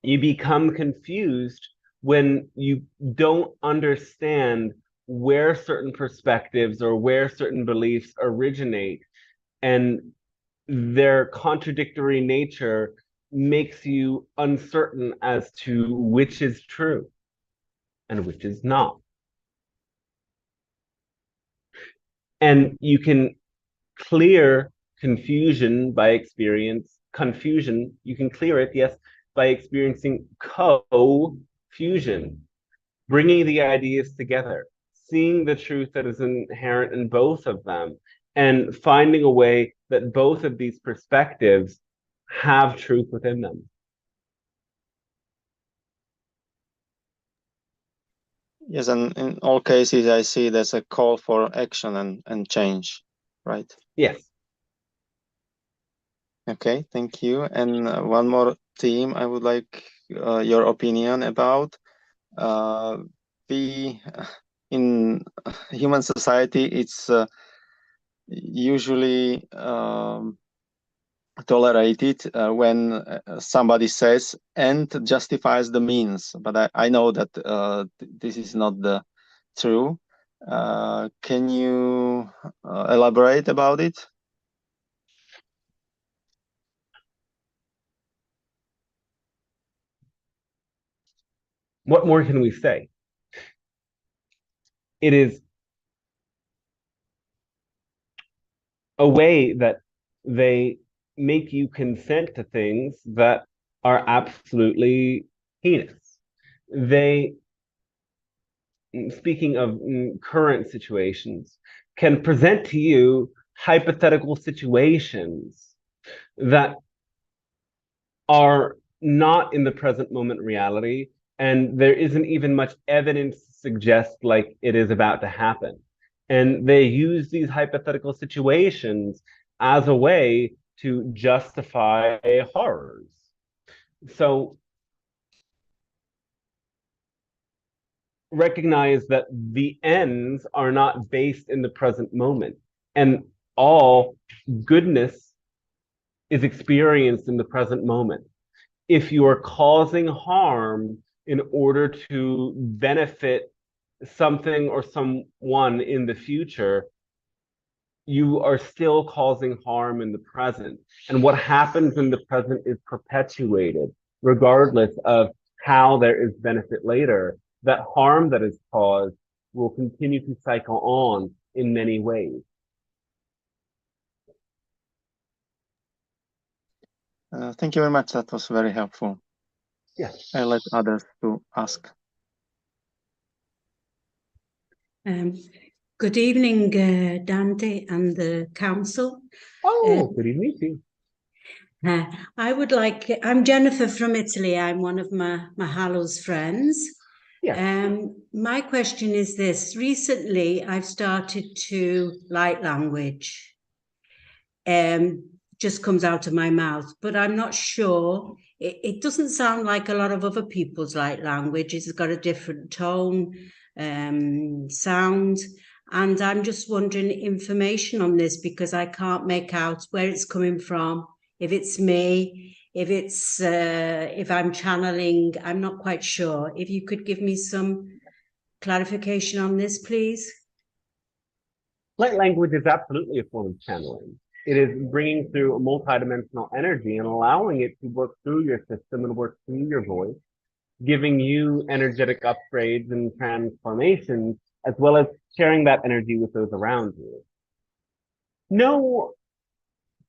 You become confused when you don't understand where certain perspectives or where certain beliefs originate, and their contradictory nature makes you uncertain as to which is true and which is not. And you can clear confusion by confusion, you can clear it, yes, by experiencing co-fusion, bringing the ideas together, seeing the truth that is inherent in both of them, and finding a way that both of these perspectives have truth within them. Yes, and in all cases, I see there's a call for action and change, right? Yes. Okay, thank you. And one more theme I would like your opinion about. We in human society, it's usually tolerated when somebody says and justifies the means, but I know that this is not the true. Can you elaborate about it? What more can we say? It is a way that they make you consent to things that are absolutely heinous. They, speaking of current situations, can present to you hypothetical situations that are not in the present moment reality, and there isn't even much evidence to suggest like it is about to happen. And they use these hypothetical situations as a way to justify horrors. So recognize that the ends are not based in the present moment, and all goodness is experienced in the present moment. If you are causing harm in order to benefit something or someone in the future, you are still causing harm in the present. And what happens in the present is perpetuated, regardless of how there is benefit later. That harm that is caused will continue to cycle on in many ways. Thank you very much. That was very helpful. Yes. I'll let others to ask. Good evening, Dante and the council. Oh, good evening to you. I'm Jennifer from Italy. I'm one of Mahalo's friends. Yes. My question is this. Recently, I've started to light language. Just comes out of my mouth, but I'm not sure. It doesn't sound like a lot of other people's light language. It's got a different tone, sound. And I'm just wondering information on this because I can't make out where it's coming from. If it's me, if I'm channeling, I'm not quite sure. If you could give me some clarification on this, please. Light language is absolutely a form of channeling. It is bringing through a multidimensional energy and allowing it to work through your system and work through your voice, giving you energetic upgrades and transformations, as well as sharing that energy with those around you. No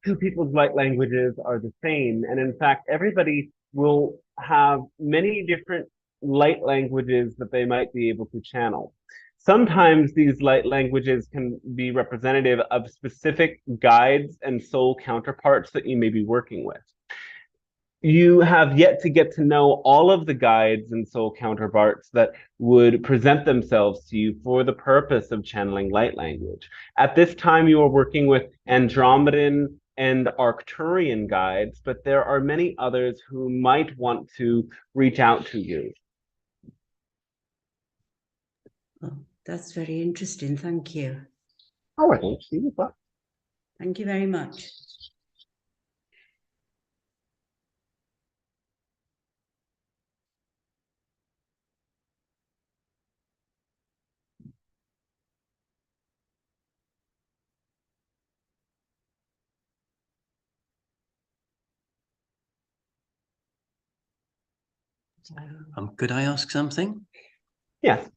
two people's light languages are the same. And in fact, everybody will have many different light languages that they might be able to channel. Sometimes these light languages can be representative of specific guides and soul counterparts that you may be working with. You have yet to get to know all of the guides and soul counterparts that would present themselves to you for the purpose of channeling light language. At this time, you are working with Andromedan and Arcturian guides, but there are many others who might want to reach out to you. Oh, that's very interesting. Thank you. All right, thank you. Thank you very much. Could I ask something? Yes.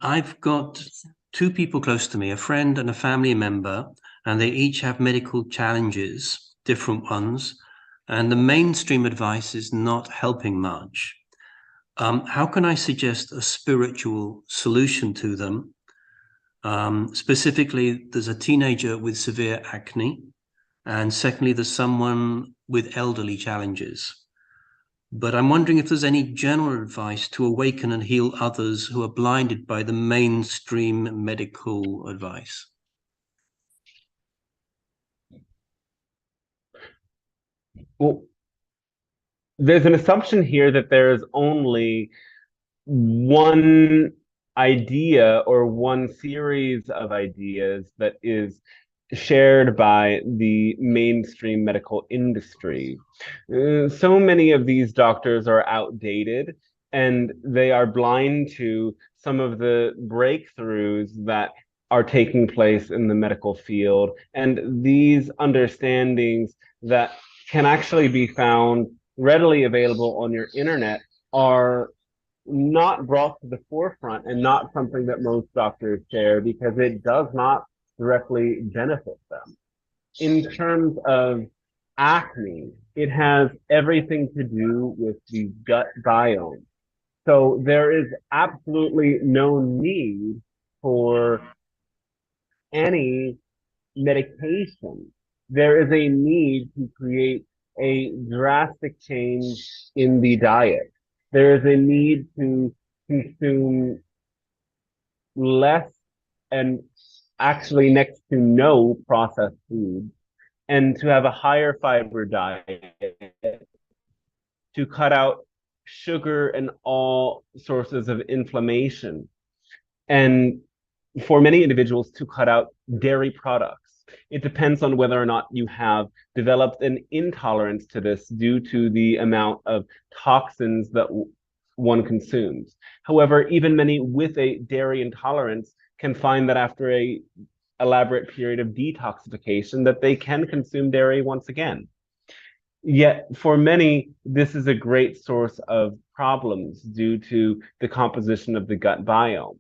I've got two people close to me, a friend and a family member, and they each have medical challenges, different ones, and the mainstream advice is not helping much. How can I suggest a spiritual solution to them? Specifically, there's a teenager with severe acne, and secondly, there's someone with elderly challenges. But I'm wondering if there's any general advice to awaken and heal others who are blinded by the mainstream medical advice. Well, there's an assumption here that there's only one idea or one series of ideas that is shared by the mainstream medical industry. So many of these doctors are outdated and they are blind to some of the breakthroughs that are taking place in the medical field. And these understandings that can actually be found readily available on your internet are not brought to the forefront and not something that most doctors share because it does not directly benefit them. In terms of acne, it has everything to do with the gut biome. So there is absolutely no need for any medication, there is a need to create a drastic change in the diet. There is a need to consume less and actually next to no processed food, and to have a higher fiber diet, to cut out sugar and all sources of inflammation, and for many individuals to cut out dairy products. It depends on whether or not you have developed an intolerance to this due to the amount of toxins that one consumes. However, even many with a dairy intolerance can find that after a elaborate period of detoxification that they can consume dairy once again. Yet for many, this is a great source of problems due to the composition of the gut biome.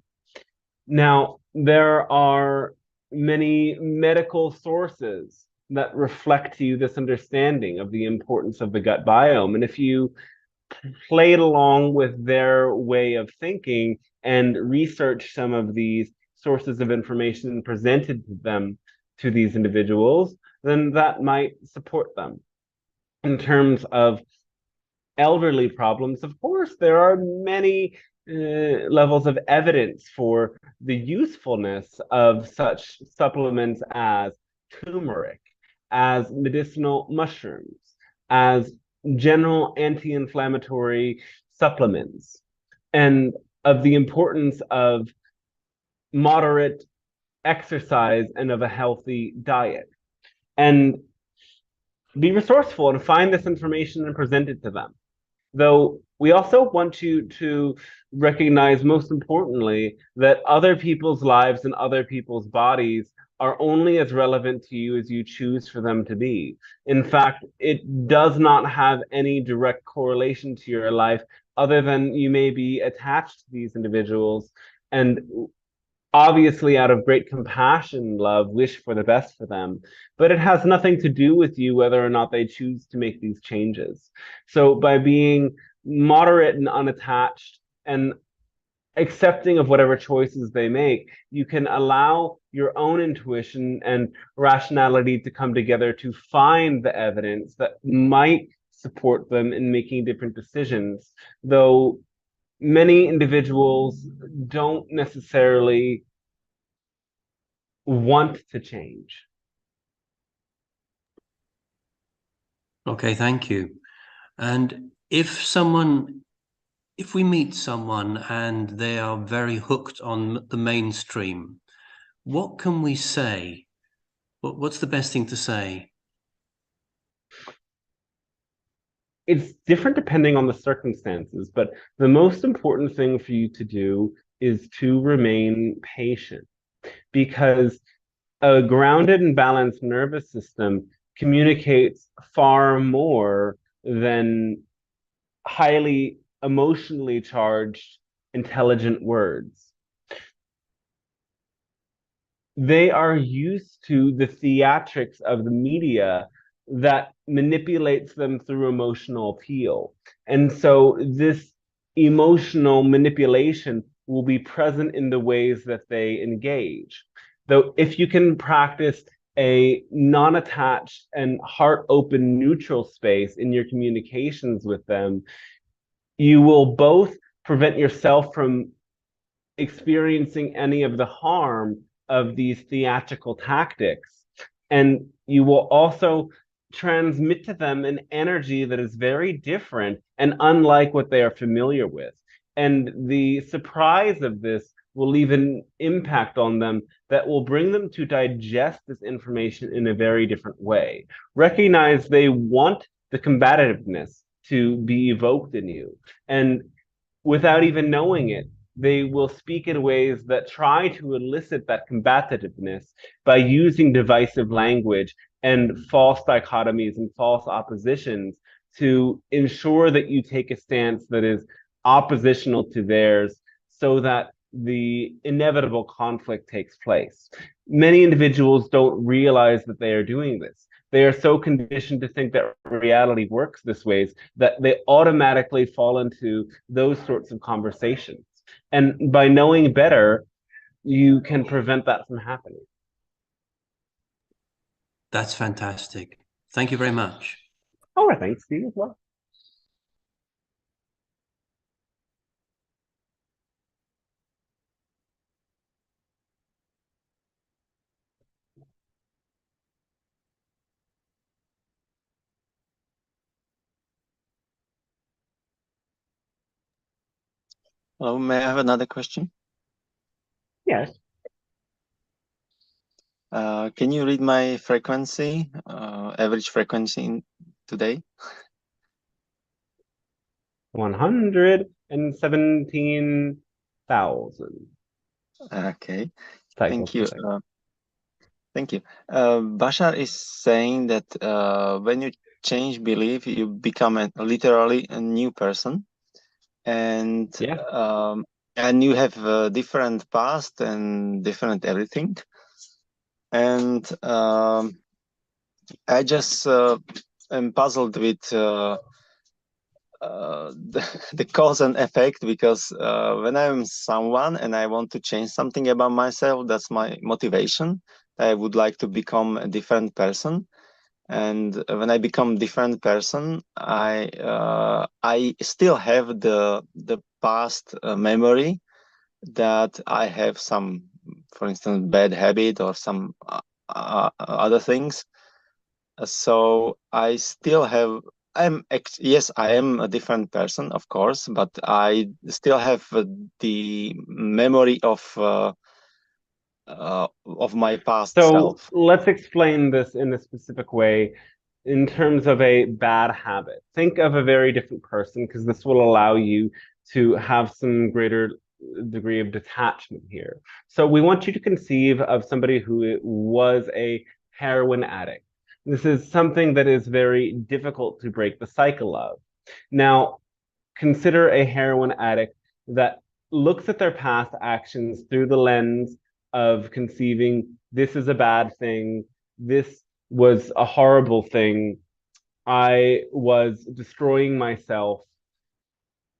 Now, there are many medical sources that reflect to you this understanding of the importance of the gut biome. And if you played along with their way of thinking and research some of these sources of information presented to them, to these individuals, then that might support them. In terms of elderly problems, of course, there are many levels of evidence for the usefulness of such supplements as turmeric, as medicinal mushrooms, as general anti-inflammatory supplements, and of the importance of moderate exercise and of a healthy diet. And be resourceful and find this information and present it to them. Though we also want you to recognize, most importantly, that other people's lives and other people's bodies are only as relevant to you as you choose for them to be. In fact, it does not have any direct correlation to your life other than you may be attached to these individuals and obviously out of great compassion and love wish for the best for them, but it has nothing to do with you whether or not they choose to make these changes. So by being moderate and unattached and accepting of whatever choices they make, you can allow your own intuition and rationality to come together to find the evidence that might support them in making different decisions, though many individuals don't necessarily want to change. Okay, thank you. And if we meet someone and they are very hooked on the mainstream, what can we say? What's the best thing to say? It's different depending on the circumstances, but the most important thing for you to do is to remain patient, because a grounded and balanced nervous system communicates far more than highly emotionally charged, intelligent words. They are used to the theatrics of the media that manipulates them through emotional appeal. And so this emotional manipulation will be present in the ways that they engage. Though if you can practice a non-attached and heart-open neutral space in your communications with them, you will both prevent yourself from experiencing any of the harm of these theatrical tactics, and you will also transmit to them an energy that is very different and unlike what they are familiar with. And the surprise of this will leave an impact on them that will bring them to digest this information in a very different way. Recognize they want the combativeness to be evoked in you, and without even knowing it, they will speak in ways that try to elicit that combativeness by using divisive language and false dichotomies and false oppositions to ensure that you take a stance that is oppositional to theirs, so that the inevitable conflict takes place. Many individuals don't realize that they are doing this. They are so conditioned to think that reality works this way that they automatically fall into those sorts of conversations. And by knowing better, you can prevent that from happening. That's fantastic. Thank you very much. All right, thanks to you as well. Hello, may I have another question? Yes. Can you read my frequency, average frequency today? 117,000. Okay, Type thank of you. thing. Thank you. Bashar is saying that when you change belief, you become literally a new person, and Yeah. and you have a different past and different everything. And I just am puzzled with the cause and effect, because when I'm someone and I want to change something about myself, that's my motivation. I would like to become a different person, and when I become different person, I still have the past memory that I have some, for instance, bad habit or some other things. So I still have, yes, I am a different person, of course, but I still have the memory of my past So self. let's explain this in a specific way in terms of a bad habit. Think of a very different person, because this will allow you to have some greater degree of detachment here. So we want you to conceive of somebody who was a heroin addict. This is something that is very difficult to break the cycle of. Now, consider a heroin addict that looks at their past actions through the lens of conceiving, this is a bad thing, this was a horrible thing, I was destroying myself,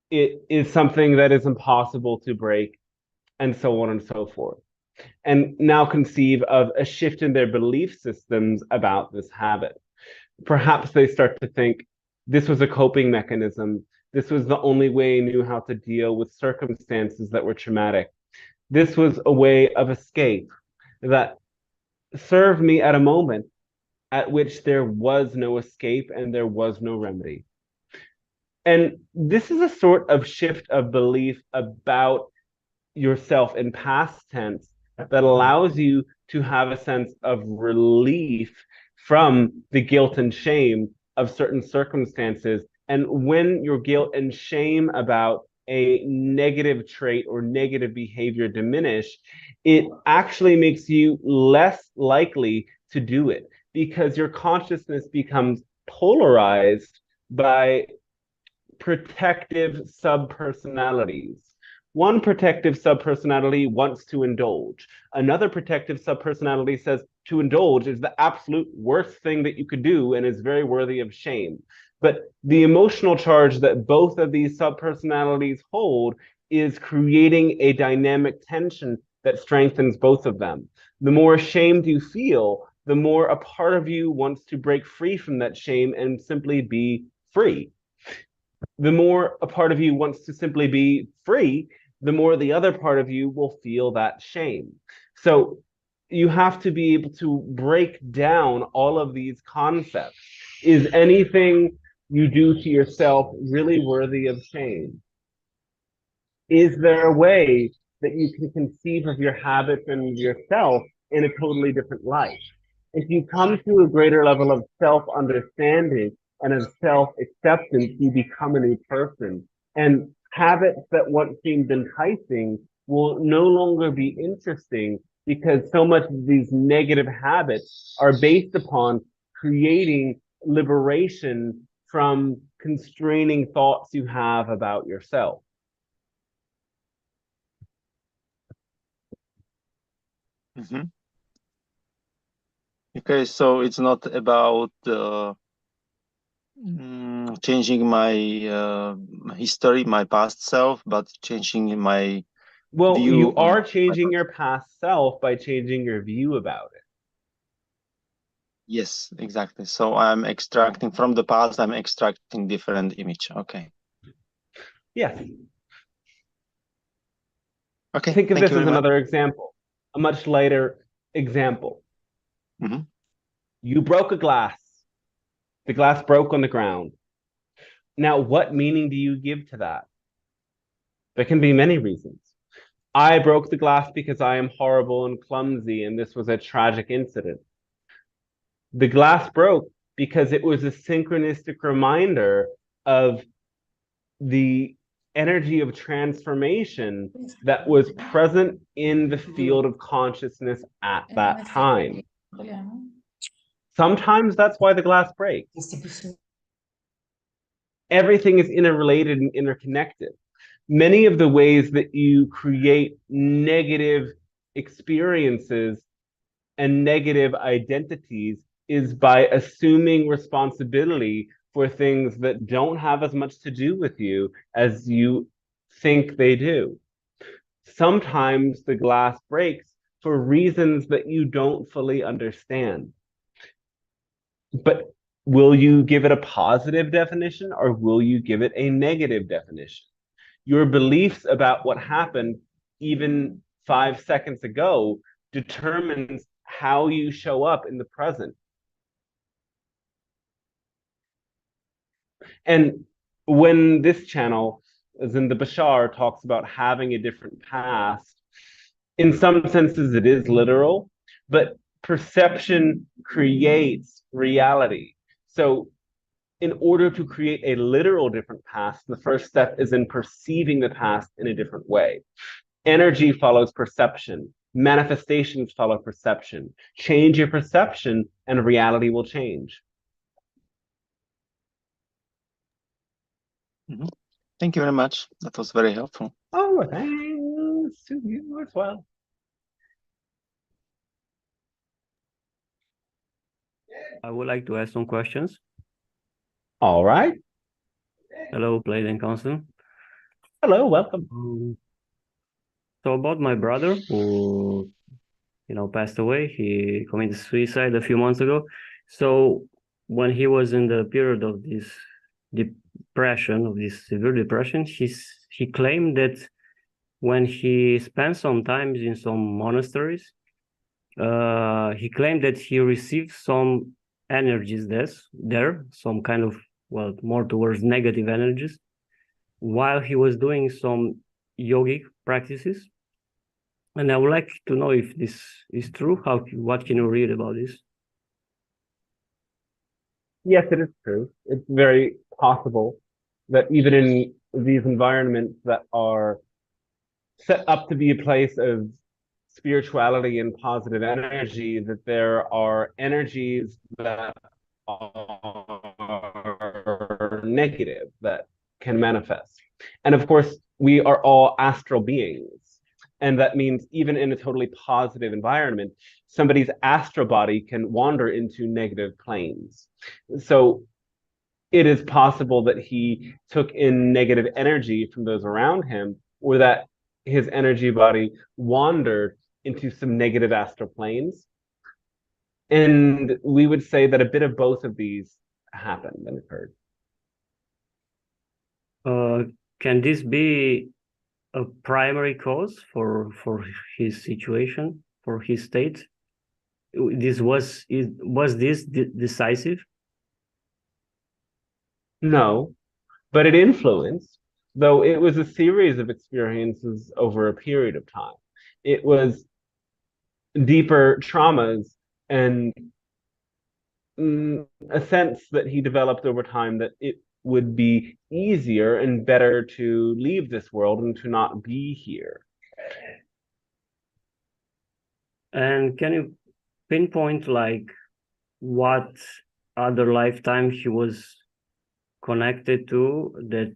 it is something that is impossible to break, and so on and so forth. And now conceive of a shift in their belief systems about this habit. Perhaps they start to think, this was a coping mechanism. This was the only way I knew how to deal with circumstances that were traumatic. This was a way of escape that served me at a moment at which there was no escape and there was no remedy. And this is a sort of shift of belief about yourself in past tense that allows you to have a sense of relief from the guilt and shame of certain circumstances. And when your guilt and shame about a negative trait or negative behavior diminish, it actually makes you less likely to do it, because your consciousness becomes polarized by protective subpersonalities. One protective subpersonality wants to indulge. Another protective subpersonality says to indulge is the absolute worst thing that you could do and is very worthy of shame. But the emotional charge that both of these subpersonalities hold is creating a dynamic tension that strengthens both of them. The more ashamed you feel, the more a part of you wants to break free from that shame and simply be free. The more a part of you wants to simply be free, the more the other part of you will feel that shame. So you have to be able to break down all of these concepts. Is anything you do to yourself really worthy of shame? Is there a way that you can conceive of your habits and yourself in a totally different light? If you come to a greater level of self-understanding and of self-acceptance, you become a new person. And habits that once seemed enticing will no longer be interesting, because so much of these negative habits are based upon creating liberation from constraining thoughts you have about yourself. Mm-hmm. Okay, so it's not about changing my history, my past self, but changing my Well, view you on are my changing past. your past self by changing your view about it. Yes, exactly. So I'm extracting from the past, I'm extracting different image. Okay. Yes. Okay. Think of Thank this you as very much. another example, a much lighter example. Mhm. You broke a glass. The glass broke on the ground. Now, what meaning do you give to that? There can be many reasons. I broke the glass because I am horrible and clumsy, and this was a tragic incident. The glass broke because it was a synchronistic reminder of the energy of transformation that was present in the field of consciousness at that time. Sometimes that's why the glass breaks. Everything is interrelated and interconnected. Many of the ways that you create negative experiences and negative identities is by assuming responsibility for things that don't have as much to do with you as you think they do. Sometimes the glass breaks for reasons that you don't fully understand. But will you give it a positive definition or will you give it a negative definition? Your beliefs about what happened even 5 seconds ago determines how you show up in the present. And when this channel, as in the Bashar, talks about having a different past, in some senses it is literal, but perception creates reality. So in order to create a literal different past, the first step is in perceiving the past in a different way. Energy follows perception. Manifestations follow perception. Change your perception and reality will change. Mhm. Thank you very much. That was very helpful. Oh, thanks to you as well. I would like to ask some questions. All right. Hello, Pleiadian Council. Hello, welcome. So about my brother who, passed away. He committed suicide a few months ago. So when he was in the period of this depression, of this severe depression, he claimed that when he spent some time in some monasteries, he claimed that he received some energies there, some kind of, well, more towards negative energies, while he was doing some yogic practices. And I would like to know if this is true. What can you read about this? Yes, it is true. It's very possible that even in these environments that are set up to be a place of spirituality and positive energy, that there are energies that are negative that can manifest. And of course, we are all astral beings. And that means even in a totally positive environment, somebody's astral body can wander into negative planes. So it is possible that he took in negative energy from those around him, or that his energy body wandered into some negative astral planes. And we would say that a bit of both of these happened and occurred. Can this be a primary cause for his situation, for his state? Was this decisive? No, but it influenced, though it was a series of experiences over a period of time. It was deeper traumas and a sense that he developed over time that it would be easier and better to leave this world and to not be here. And can you pinpoint like what other lifetime he was connected to that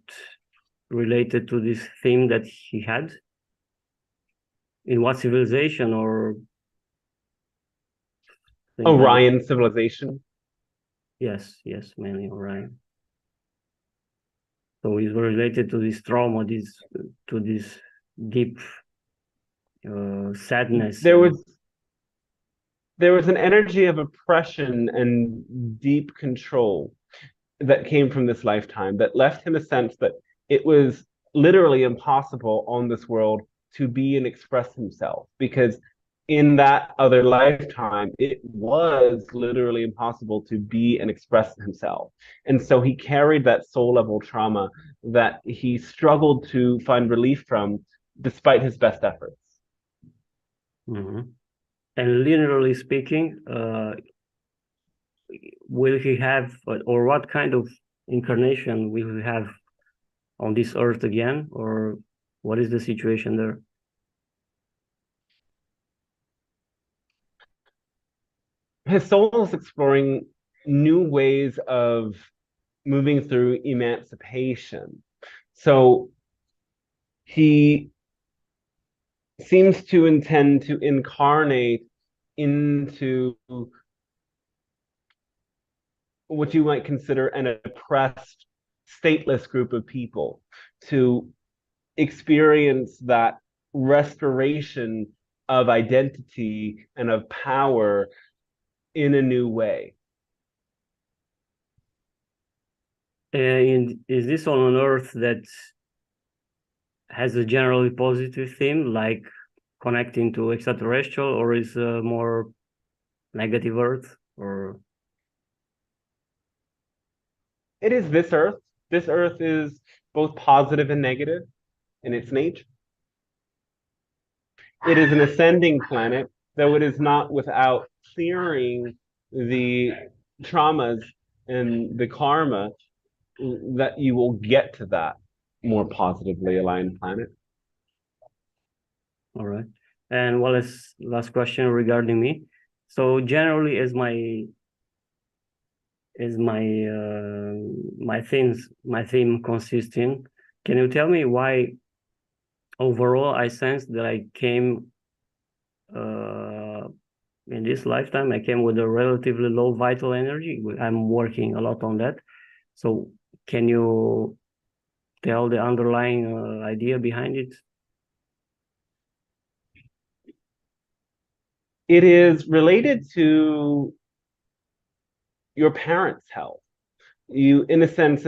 related to this theme that he had? In what civilization or Orion like civilization? Yes, mainly Orion. So it's related to this trauma, to this deep sadness. there was an energy of oppression and deep control that came from this lifetime that left him a sense that it was literally impossible on this world to be and express himself, because in that other lifetime, it was literally impossible to be and express himself. And so he carried that soul level trauma that he struggled to find relief from despite his best efforts. Mm-hmm. And linearly speaking, will he have, or what kind of incarnation will he have on this earth again, or what is the situation there? His soul is exploring new ways of moving through emancipation. So he seems to intend to incarnate into what you might consider an oppressed, stateless group of people, to experience that restoration of identity and of power in a new way. And is this on an earth that has a generally positive theme, like connecting to extraterrestrial, or is a more negative earth, or? It is this earth. This earth is both positive and negative in its nature. It is an ascending planet, though it is not without clearing the traumas and the karma that you will get to that more positively aligned planet. All right. And well, last question regarding me. So generally, as my theme consists in, can you tell me why overall I sense that I came in this lifetime, I came with a relatively low vital energy. I'm working a lot on that. So can you tell the underlying idea behind it? It is related to your parents' health. You, in a sense,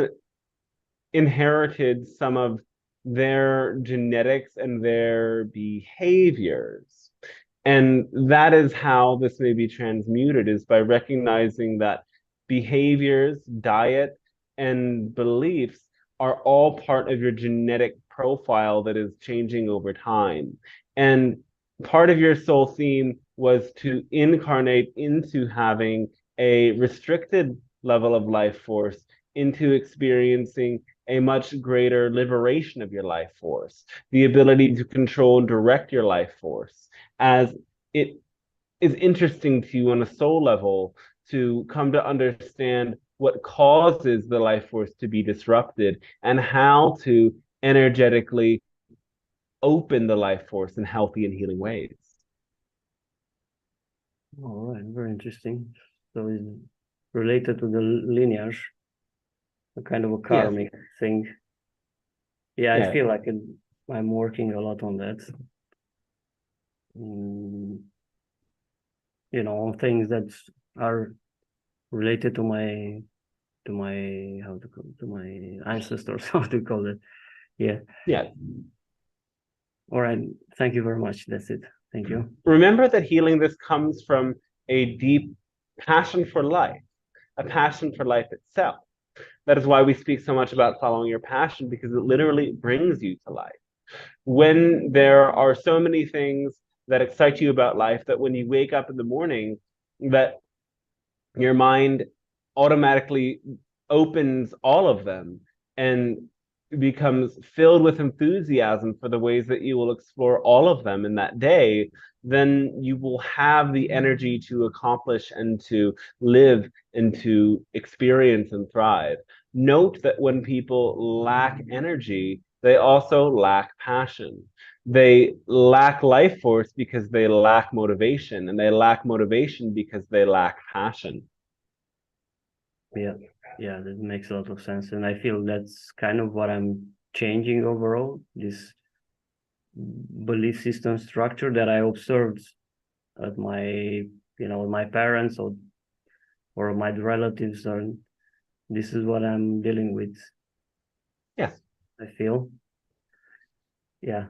inherited some of their genetics and their behaviors. And that is how this may be transmuted, is by recognizing that behaviors, diet, and beliefs are all part of your genetic profile that is changing over time. And part of your soul theme was to incarnate into having a restricted level of life force, into experiencing a much greater liberation of your life force, the ability to control and direct your life force, as it is interesting to you on a soul level to come to understand what causes the life force to be disrupted and how to energetically open the life force in healthy and healing ways. All right, very interesting. So it's related to the lineage, a kind of a karmic thing. Yeah, I feel like I'm working a lot on that. You know, on things that are related to my ancestors, how to call it. Yeah. All right, thank you very much. That's it. Thank you. Remember that healing this comes from a deep passion for life, a passion for life itself. That is why we speak so much about following your passion, because it literally brings you to life. When there are so many things that excite you about life, that when you wake up in the morning, that your mind automatically opens all of them and becomes filled with enthusiasm for the ways that you will explore all of them in that day, then you will have the energy to accomplish and to live and to experience and thrive. Note that when people lack energy, they also lack passion. They lack life force because they lack motivation, and they lack motivation because they lack passion. Yeah, that makes a lot of sense. And I feel that's kind of what I'm changing overall, this belief system structure that I observed at my my parents or my relatives, or this is what I'm dealing with. Yes. I feel. Yeah.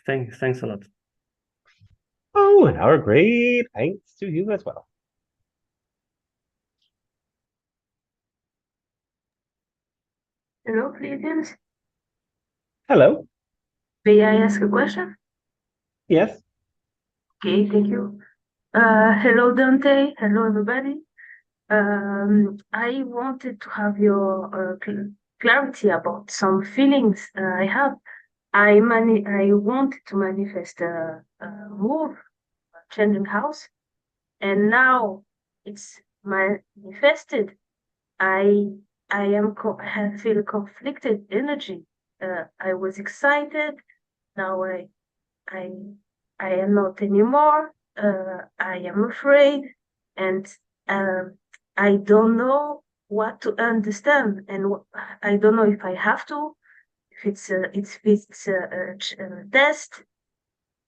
Thanks a lot. Oh, and our great thanks to you as well. Hello, Pleiadians. Hello. May I ask a question? Yes. Okay, thank you. Hello, Dante. Hello, everybody. I wanted to have your clarity about some feelings I have. I wanted to manifest a move, a changing house, and now it's manifested. I I feel conflicted energy. I was excited. Now I I am not anymore. I am afraid, and I don't know what to understand, and I don't know if I have to. If it's a test,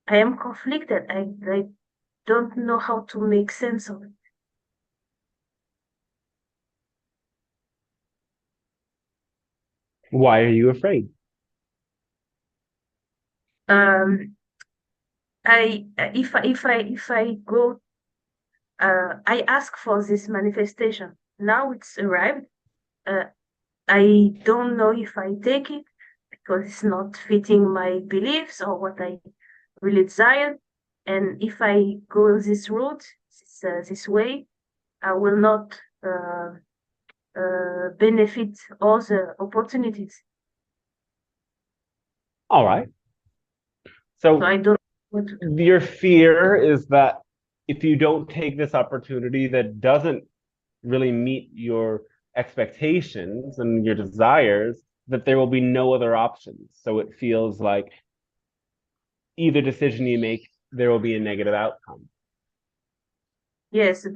I am conflicted. I don't know how to make sense of it. Why are you afraid? If I go, I ask for this manifestation. Now it's arrived. I don't know if I take it because it's not fitting my beliefs or what I really desire. And if I go this route, this way, I will not benefit all the opportunities. All right. So I don't know what to do. Your fear is that if you don't take this opportunity that doesn't really meet your expectations and your desires, that there will be no other options. So it feels like either decision you make, there will be a negative outcome. Yes,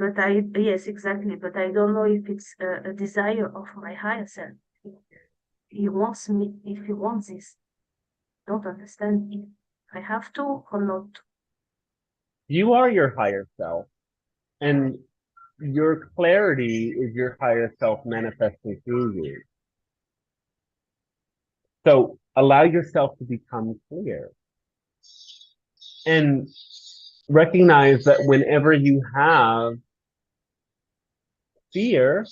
yes, exactly. But I don't know if it's a desire of my higher self. He wants me, if he wants this. Don't understand if I have to or not. You are your higher self, and your clarity is your higher self manifesting through you. So allow yourself to become clear and recognize that whenever you have fear,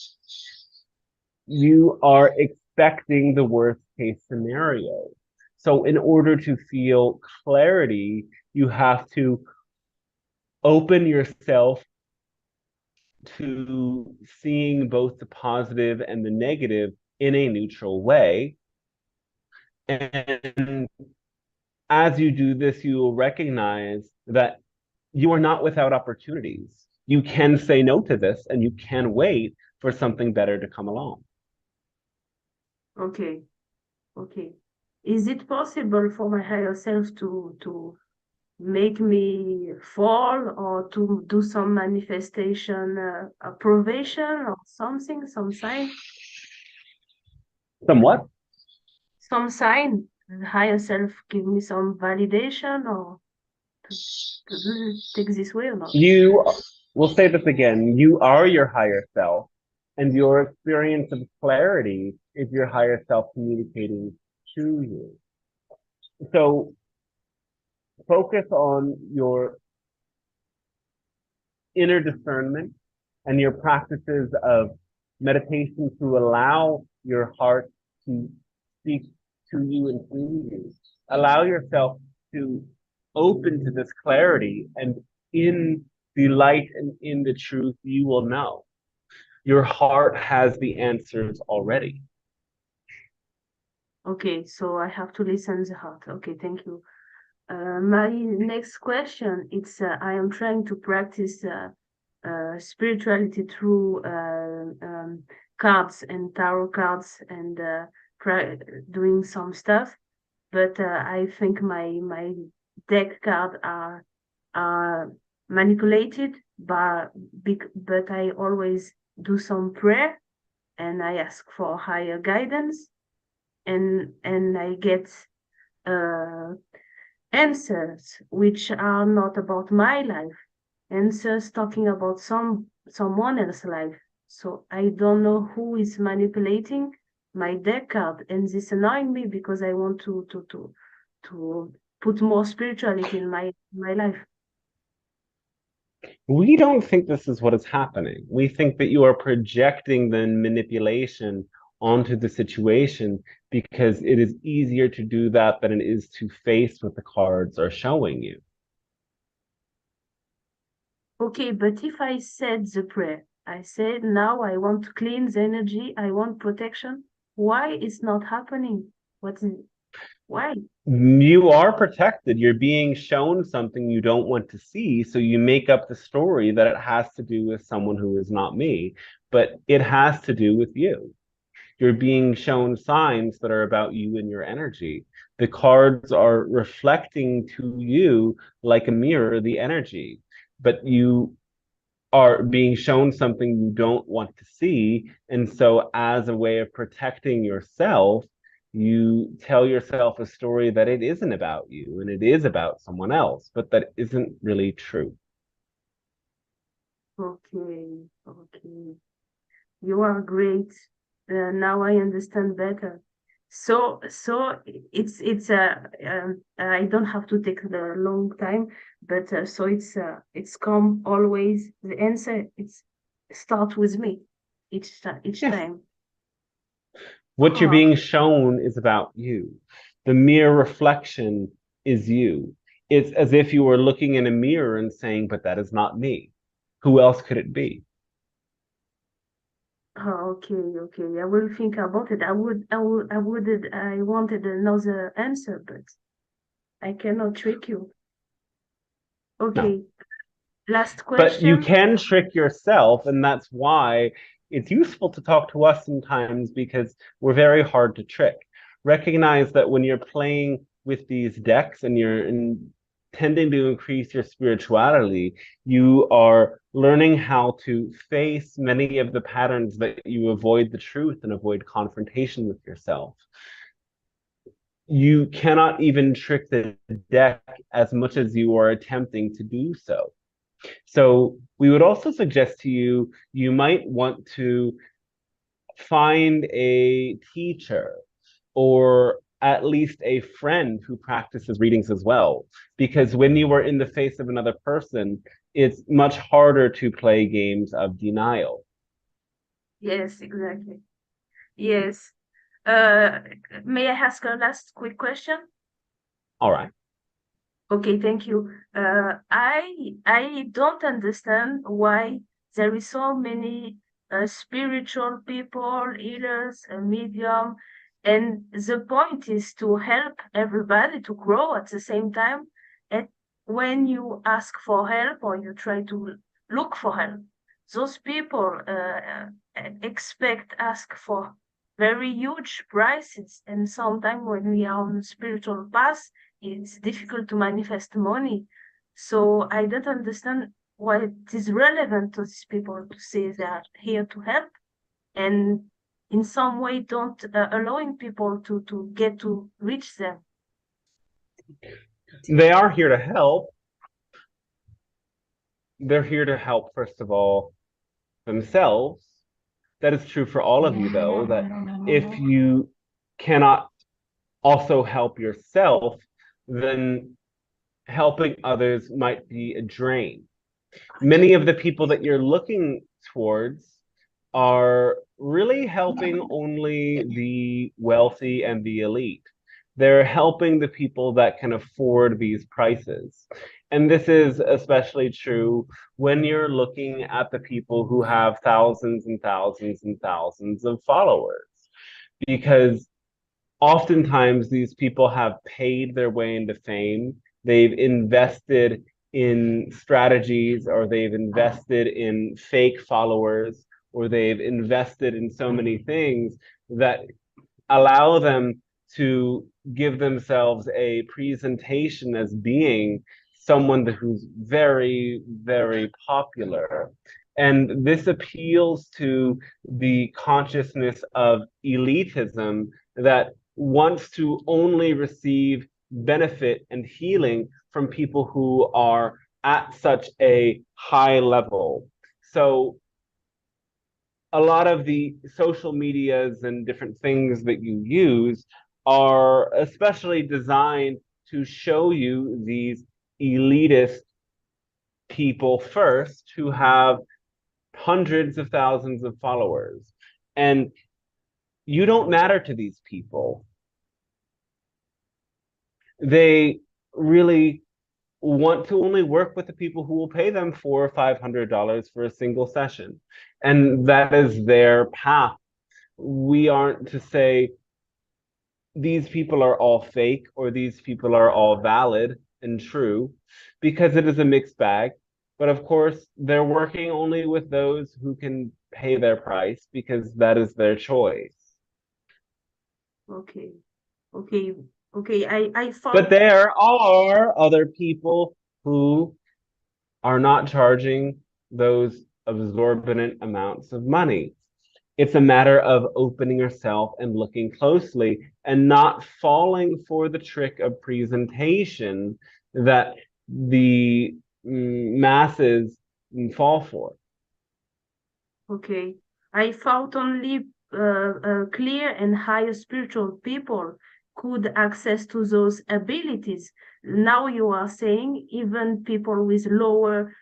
you are expecting the worst case scenario. So in order to feel clarity, you have to open yourself to seeing both the positive and the negative in a neutral way. And as you do this, you will recognize that you are not without opportunities. You can say no to this and you can wait for something better to come along. Okay. Okay. Is it possible for my higher self to make me fall or to do some manifestation, approbation or something, some sign? Somewhat. Some sign, the higher self give me some validation or to take this way or not? You will say this again. You are your higher self, and your experience of clarity is your higher self communicating to you. So focus on your inner discernment and your practices of meditation to allow your heart to speak to you and through you. Allow yourself to open to this clarity, and in the light and in the truth, you will know. Your heart has the answers already. Okay, so I have to listen the heart. Okay, thank you. My next question, it's I am trying to practice spirituality through cards and tarot cards and doing some stuff, but I think my deck cards are manipulated, but I always do some prayer and I ask for higher guidance, and I get answers which are not about my life. answers talking about someone else's life. So I don't know who is manipulating my deck card, and this annoying me because I want to put more spirituality in my life. We don't think this is what is happening. We think that you are projecting the manipulation onto the situation because it is easier to do that than it is to face what the cards are showing you. Okay, but if I said the prayer, I said now I want to clean the energy, I want protection. Why it's not happening? Why? You are protected. You're being shown something you don't want to see, so you make up the story that it has to do with someone who is not me, but it has to do with you. You're being shown signs that are about you and your energy. The cards are reflecting to you like a mirror the energy, but you are being shown something you don't want to see. And so, as a way of protecting yourself, you tell yourself a story that it isn't about you and it is about someone else, but that isn't really true. Okay, okay. You are great. Now I understand better. So it's I don't have to take the long time, but so it's come always. The answer it's start with me each Yes. time. What you're Huh. being shown is about you. The mere reflection is you. It's as if you were looking in a mirror and saying, but that is not me. Who else could it be? Oh, okay. I will think about it. I wanted another answer, but I cannot trick you. Okay. No. Last But you question. can trick yourself, and that's why it's useful to talk to us sometimes because we're very hard to trick. Recognize that when you're playing with these decks and you're intending to increase your spirituality, you are learning how to face many of the patterns that you avoid the truth and avoid confrontation with yourself. You cannot even trick the deck as much as you are attempting to do so. So we would also suggest to you, you might want to find a teacher or at least a friend who practices readings as well. Because when you are in the face of another person, it's much harder to play games of denial. Yes, exactly. Yes. May I ask a last quick question? All right. Okay, thank you. I don't understand why there is so many spiritual people, healers, medium, and the point is to help everybody to grow at the same time. And when you ask for help or you try to look for help, those people ask for very huge prices, and sometimes when we are on spiritual path it's difficult to manifest money. So I don't understand why it is relevant to these people to say they are here to help and in some way don't allowing people to get to reach them. They are here to help. They're here to help, first of all, themselves. That is true for all of you, though, that if you cannot also help yourself, then helping others might be a drain. Many of the people that you're looking towards are really helping only the wealthy and the elite. They're helping the people that can afford these prices. And this is especially true when you're looking at the people who have thousands and thousands and thousands of followers, because oftentimes these people have paid their way into fame. They've invested in strategies, or they've invested in fake followers, or they've invested in so many things that allow them to give themselves a presentation as being someone who's very, very popular. And this appeals to the consciousness of elitism that wants to only receive benefit and healing from people who are at such a high level. So a lot of the social medias and different things that you use are especially designed to show you these elitist people first who have hundreds of thousands of followers. And you don't matter to these people. They really want to only work with the people who will pay them $400 or $500 for a single session. And that is their path. We aren't to say these people are all fake or these people are all valid and true, because it is a mixed bag. But of course, they're working only with those who can pay their price because that is their choice. Okay. Okay. Okay. I thought. But there are other people who are not charging those exorbitant amounts of money. It's a matter of opening yourself and looking closely and not falling for the trick of presentation that the masses fall for. Okay. I thought only clear and higher spiritual people could access to those abilities. Now you are saying even people with lower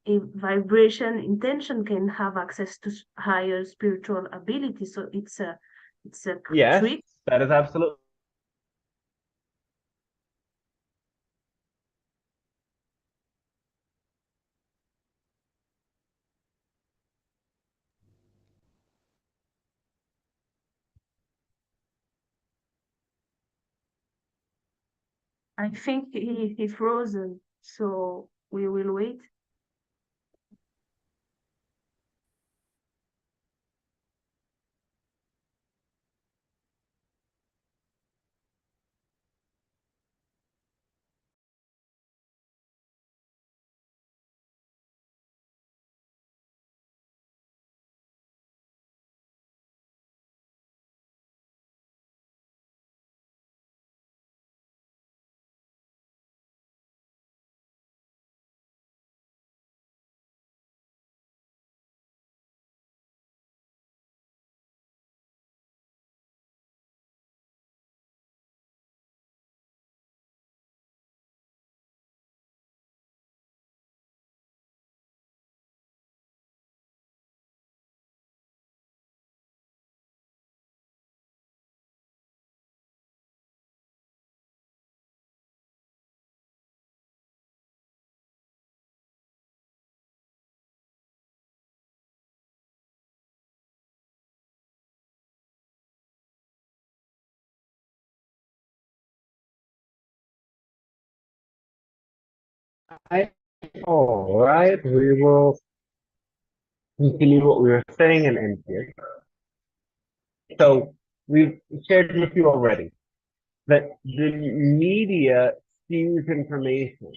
vibration intention can have access to higher spiritual abilities. So it's a Yes, trick. that is absolutely. I think he frozen, so we will wait. All right, we will continue what we were saying and end here. So we've shared with you already that the media skews information.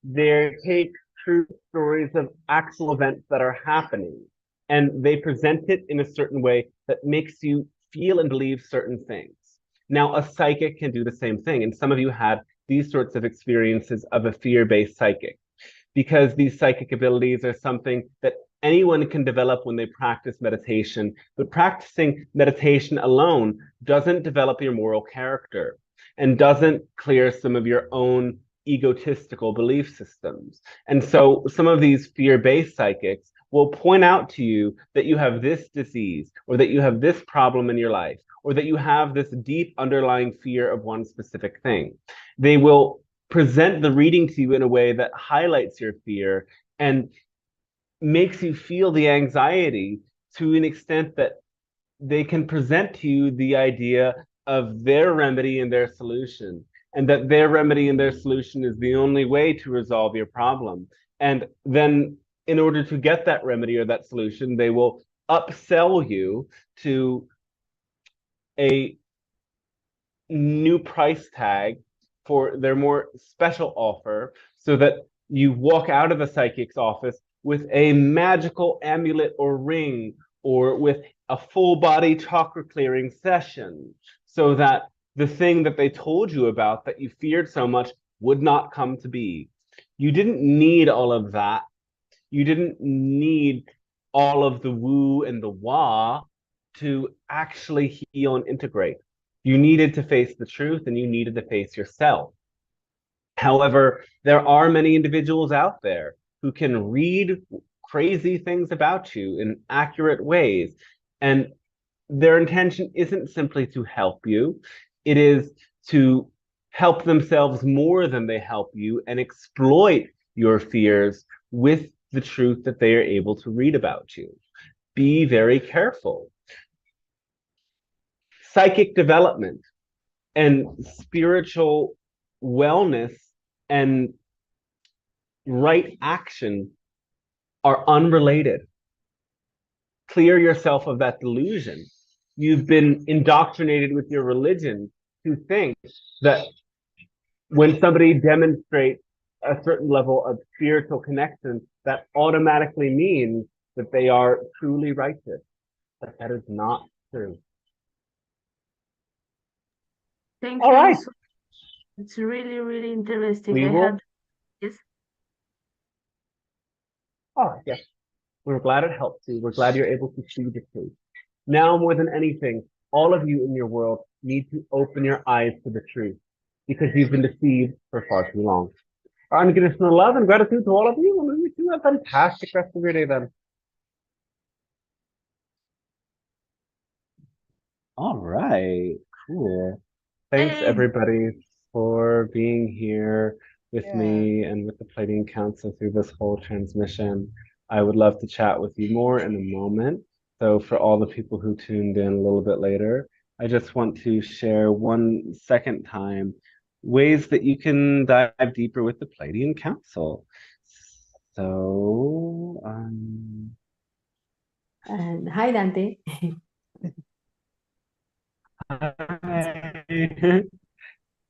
They take true stories of actual events that are happening and they present it in a certain way that makes you feel and believe certain things. Now, a psychic can do the same thing. And some of you had these sorts of experiences of a fear-based psychic, because these psychic abilities are something that anyone can develop when they practice meditation. But practicing meditation alone doesn't develop your moral character and doesn't clear some of your own egotistical belief systems. And so some of these fear-based psychics will point out to you that you have this disease or that you have this problem in your life or that you have this deep underlying fear of one specific thing. They will present the reading to you in a way that highlights your fear and makes you feel the anxiety to an extent that they can present to you the idea of their remedy and their solution, and that their remedy and their solution is the only way to resolve your problem. And then in order to get that remedy or that solution, they will upsell you to a new price tag for their more special offer, so that you walk out of the psychic's office with a magical amulet or ring, or with a full body chakra clearing session, so that the thing that they told you about that you feared so much would not come to be. You didn't need all of that. You didn't need all of the woo and the wah to actually heal and integrate. You needed to face the truth and you needed to face yourself. However, there are many individuals out there who can read crazy things about you in accurate ways. And their intention isn't simply to help you, it is to help themselves more than they help you and exploit your fears with the truth that they are able to read about you. Be very careful. Psychic development and spiritual wellness and right action are unrelated. Clear yourself of that delusion. You've been indoctrinated with your religion to think that when somebody demonstrates a certain level of spiritual connection, that automatically means that they are truly righteous. But that is not true. Thank All you. right. It's really, really interesting. We I will. had this. Oh, yes. We're glad it helps you. We're glad you're able to see the truth. Now, more than anything, all of you in your world need to open your eyes to the truth because you've been deceived for far too long. Unconditional love and gratitude to all of you, and we wish you a fantastic rest of your day then. All right, cool. Thanks Hey, everybody for being here with me and with the Pleiadian Council through this whole transmission. I would love to chat with you more in a moment. So for all the people who tuned in a little bit later, I just want to share one second time ways that you can dive deeper with the Pleiadian Council. So, And hi, Dante. hi.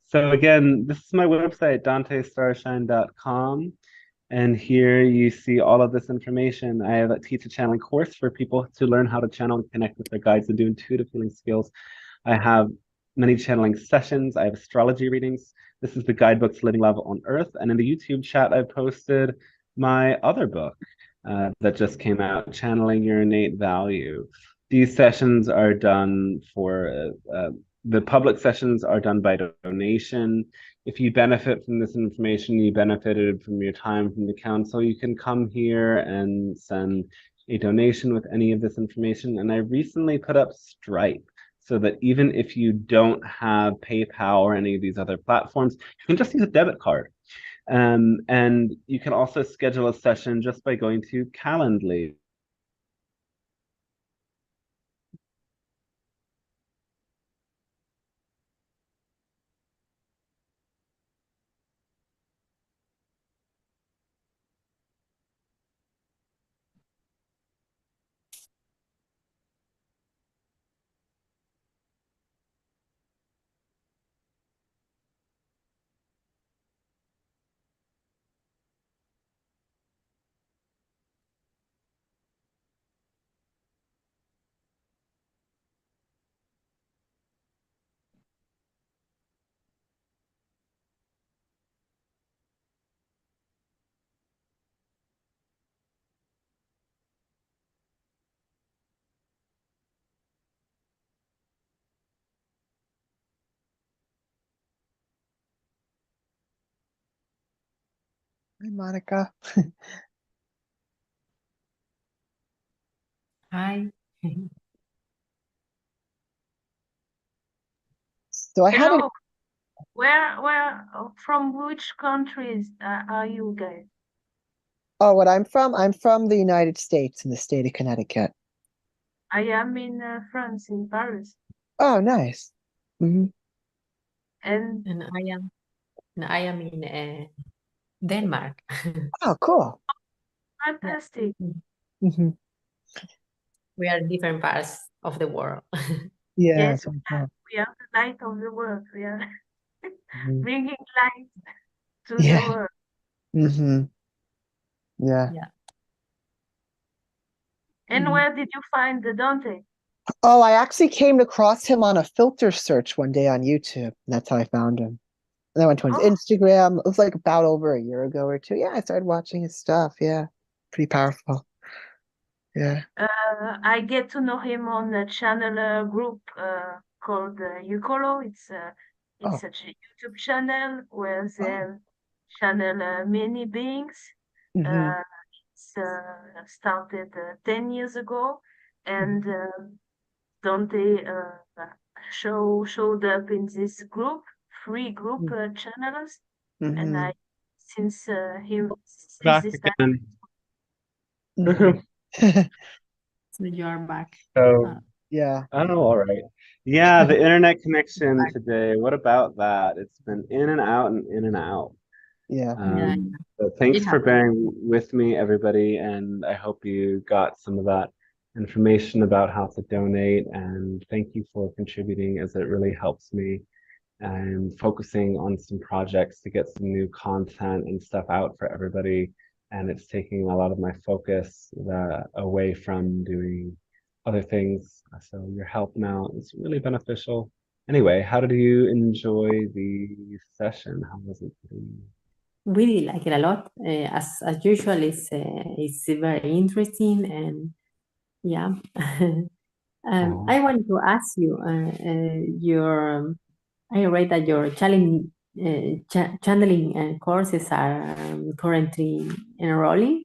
So again, this is my website, dantestarshine.com. And here you see all of this information. I teach a channeling course for people to learn how to channel and connect with their guides and do intuitive healing skills. I have many channeling sessions. I have astrology readings. This is the guidebook to Living Love on Earth. And in the YouTube chat, I posted my other book that just came out, Channeling Your Innate Value. These sessions are done for, the public sessions are done by donation. If you benefit from this information, you benefited from your time from the council, you can come here and send a donation with any of this information. And I recently put up Stripe so that even if you don't have PayPal or any of these other platforms, you can just use a debit card. And you can also schedule a session just by going to Calendly. Hi, Monica. Hi. So I had hello. Where, from which countries are you guys? what I'm from? I'm from the United States in the state of Connecticut. I am in France, in Paris. Oh, nice. Hmm. And And I am in Denmark. Oh, cool. fantastic. Hmm. We are different parts of the world. Yeah, Yes, that's what I'm from. we are the light of the world. We are Mhm. bringing light to the Yeah. world. Hmm. Yeah. Yeah. And Mhm. where did you find the Dante? Oh, I actually came across him on a filter search one day on YouTube. That's how I found him. And I went to his Oh. Instagram. It was like about over a year ago or two. Yeah, I started watching his stuff. Yeah, pretty powerful. Yeah. I get to know him on a channel group called Ucolo. It's Oh. a YouTube channel where they Oh. channel many beings. Mhm. It's started 10 years ago, and Dante showed up in this group, free group channels, and I Mhm. since Back this time. again. Mhm. So you are back. So, Yeah. oh, all right. Yeah, the internet connection today. What about that? It's been in and out and in and out. Yeah. Yeah, So thanks it for happens. bearing with me, everybody, and I hope you got some of that information about how to donate. And thank you for contributing, as it really helps me. I'm focusing on some projects to get some new content and stuff out for everybody, and it's taking a lot of my focus away from doing other things. So your help now is really beneficial. Anyway, how did you enjoy the session? How was it for you? Really like it a lot. As usual, it's very interesting, and yeah. I wanted to ask you, I read that your channeling courses are currently enrolling.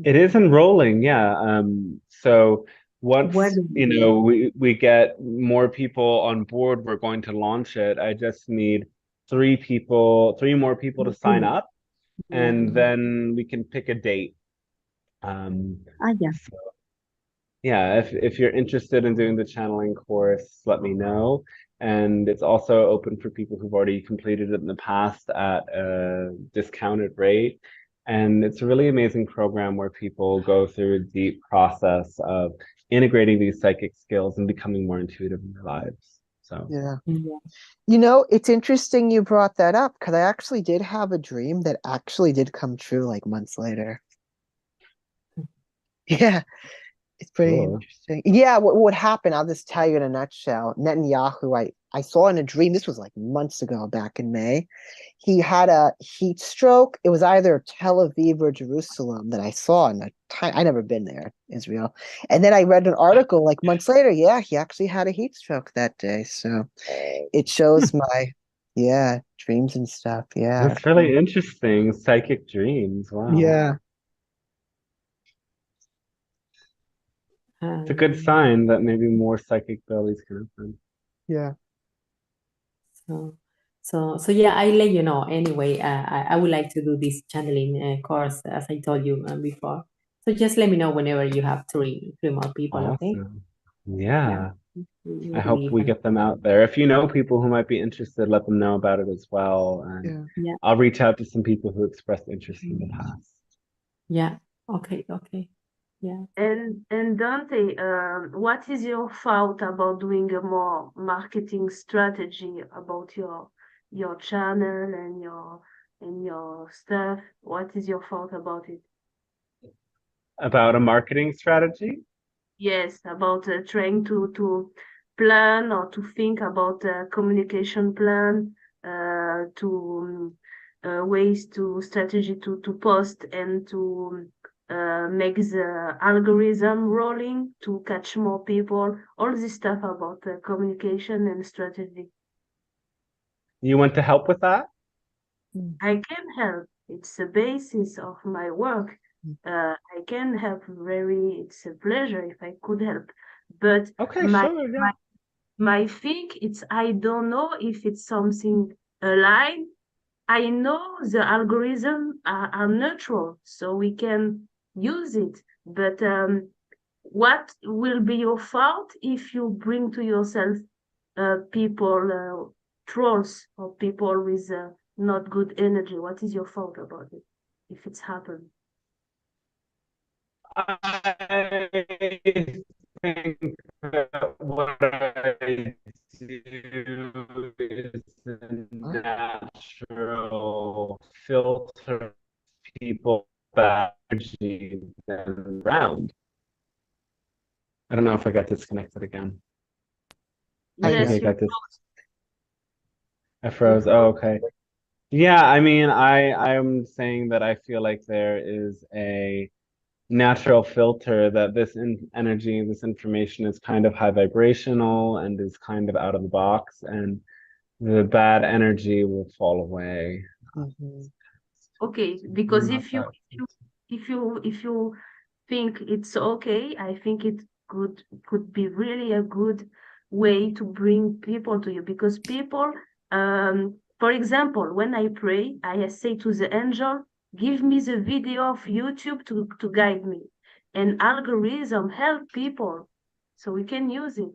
It is enrolling, yeah. So Where once do we get more people on board, we're going to launch it. I just need three more people to sign up, and then we can pick a date. Yeah. So yeah, if you're interested in doing the channeling course, let me know. And it's also open for people who've already completed it in the past at a discounted rate. And it's a really amazing program where people go through a deep process of integrating these psychic skills and becoming more intuitive in their lives. So Yeah. You know, it's interesting you brought that up because I actually did have a dream that actually did come true like months later. Yeah. It's pretty cool. interesting. Yeah, what happened? I'll just tell you in a nutshell. Netanyahu, I saw in a dream, this was like months ago back in May. He had a heat stroke. It was either Tel Aviv or Jerusalem that I saw in a time. I never been there, Israel. And then I read an article like months later. Yeah, he actually had a heat stroke that day. So it shows my dreams and stuff. Yeah. That's really interesting. Psychic dreams. Wow. Yeah. It's a good sign that maybe more psychic abilities can happen. Yeah. So yeah, I let you know. Anyway, I would like to do this channeling course, as I told you before. So just let me know whenever you have three more people, okay? Awesome. Yeah. I It hope will we be get them out there. If you know people who might be interested, let them know about it as well. And Yeah. I'll reach out to some people who expressed interest in the past. Yeah. Okay. Yeah. And Dante, what is your thought about doing a more marketing strategy about your channel and your stuff? What is your thought about it? About a marketing strategy? Yes, about trying to plan or to think about a communication plan, to ways to strategy to post and to make the algorithm rolling to catch more people, all this stuff about communication and strategy. You want to help with that? I can help. It's the basis of my work. I can help it's a pleasure if I could help. But Okay, sure, yeah. my thing, I don't know if it's something aligned. I know the algorithm are neutral, so we can use it. But what will be your fault if you bring to yourself people, trolls or people with not good energy? What is your fault about it if it's happened? I think that what I do is a natural filter people that energy than around. I don't know if I got disconnected again. I Yes, think I got I froze. Oh, okay. Yeah, I mean, I'm saying that I feel like there is a natural filter that energy, this information is kind of high vibrational and is kind of out of the box, and the bad energy will fall away. Okay, because if you think it's okay, I think it could be really a good way to bring people to you, because people, for example, when I pray, I say to the angel, give me the video of YouTube to guide me. And algorithm help people, so we can use it.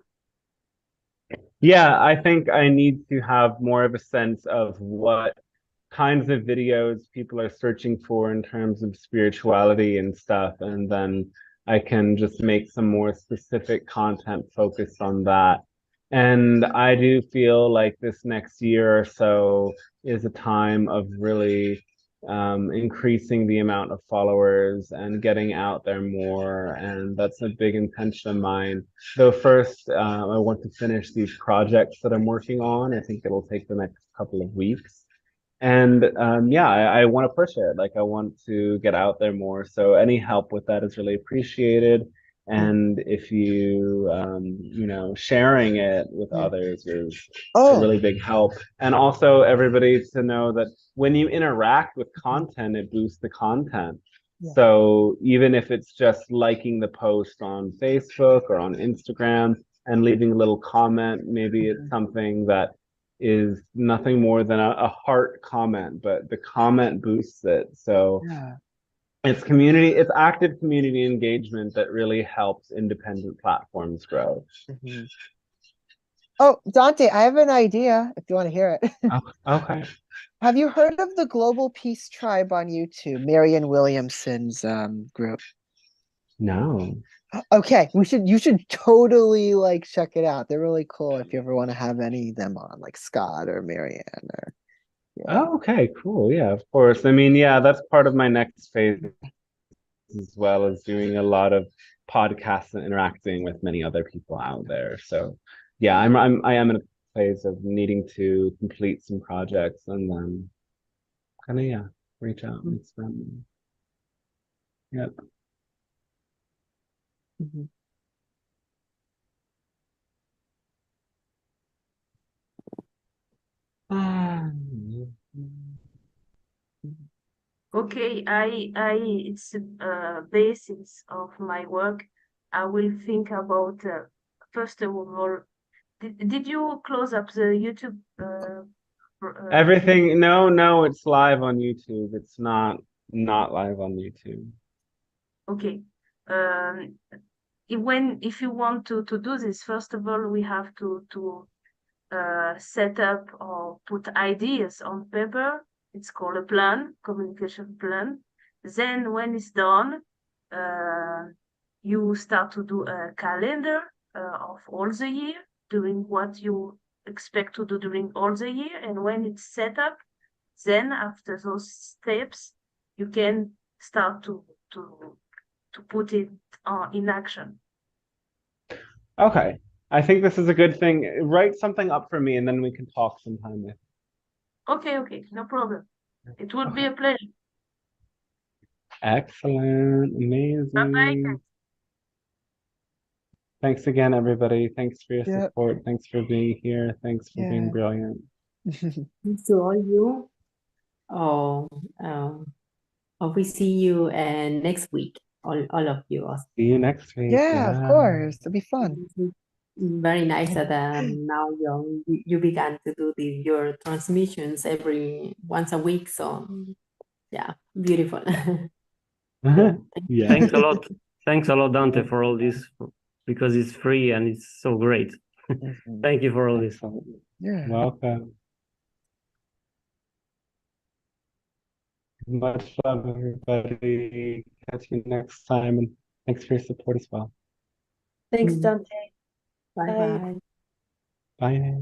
Yeah, I think I need to have more of a sense of what kinds of videos people are searching for in terms of spirituality and stuff, and then I can just make some more specific content focused on that. And I do feel like this next year or so is a time of really increasing the amount of followers and getting out there more. And that's a big intention of mine. Though first, I want to finish these projects that I'm working on. I think it'll take the next couple of weeks. And yeah, I want to push it. Like, I want to get out there more. So any help with that is really appreciated. And if you, sharing it with others is a really big help. And also everybody to know that when you interact with content, it boosts the content. So even if it's just liking the post on Facebook or on Instagram and leaving a little comment, maybe it's something that is nothing more than a heart comment, but the comment boosts it. So it's active community engagement that really helps independent platforms grow. Oh, Dante, I have an idea if you want to hear it. Okay. Have you heard of the Global Peace Tribe on YouTube, Marianne Williamson's group? No. Okay, you should totally like check it out. They're really cool if you ever want to have any of them on, like Scott or Marianne or Oh, okay, cool. Yeah, of course. I mean, yeah, that's part of my next phase as well, as doing a lot of podcasts and interacting with many other people out there. So yeah, I am in a phase of needing to complete some projects and then kind of reach out and experiment. Yep. Okay, it's basics of my work. I will think about first of all. Did you close up the YouTube? Everything? No, it's live on YouTube. It's not live on YouTube. Okay. If you want to do this, first of all, we have to set up or put ideas on paper. It's called a plan, communication plan. Then when it's done, you start to do a calendar of all the year, doing what you expect to do during all the year. And when it's set up, then after those steps, you can start to put it in action. Okay. I think this is a good thing. Write something up for me and then we can talk sometime. Okay, no problem. It would be a pleasure. Excellent. Amazing. Bye-bye. Thanks again, everybody. Thanks for your support. Thanks for being here. Thanks for being brilliant. Thanks to all you. Hope we see you next week. All of you. See you next week. Yeah, of course. It'll be fun. Very nice that now you began to do your transmissions once a week. So yeah, beautiful. Thanks a lot. Thanks a lot, Dante, for all this, because it's free and it's so great. Thank you for all this. Welcome. Much love, everybody. Catch you next time, and thanks for your support as well. Thanks, Dante. Bye. Bye.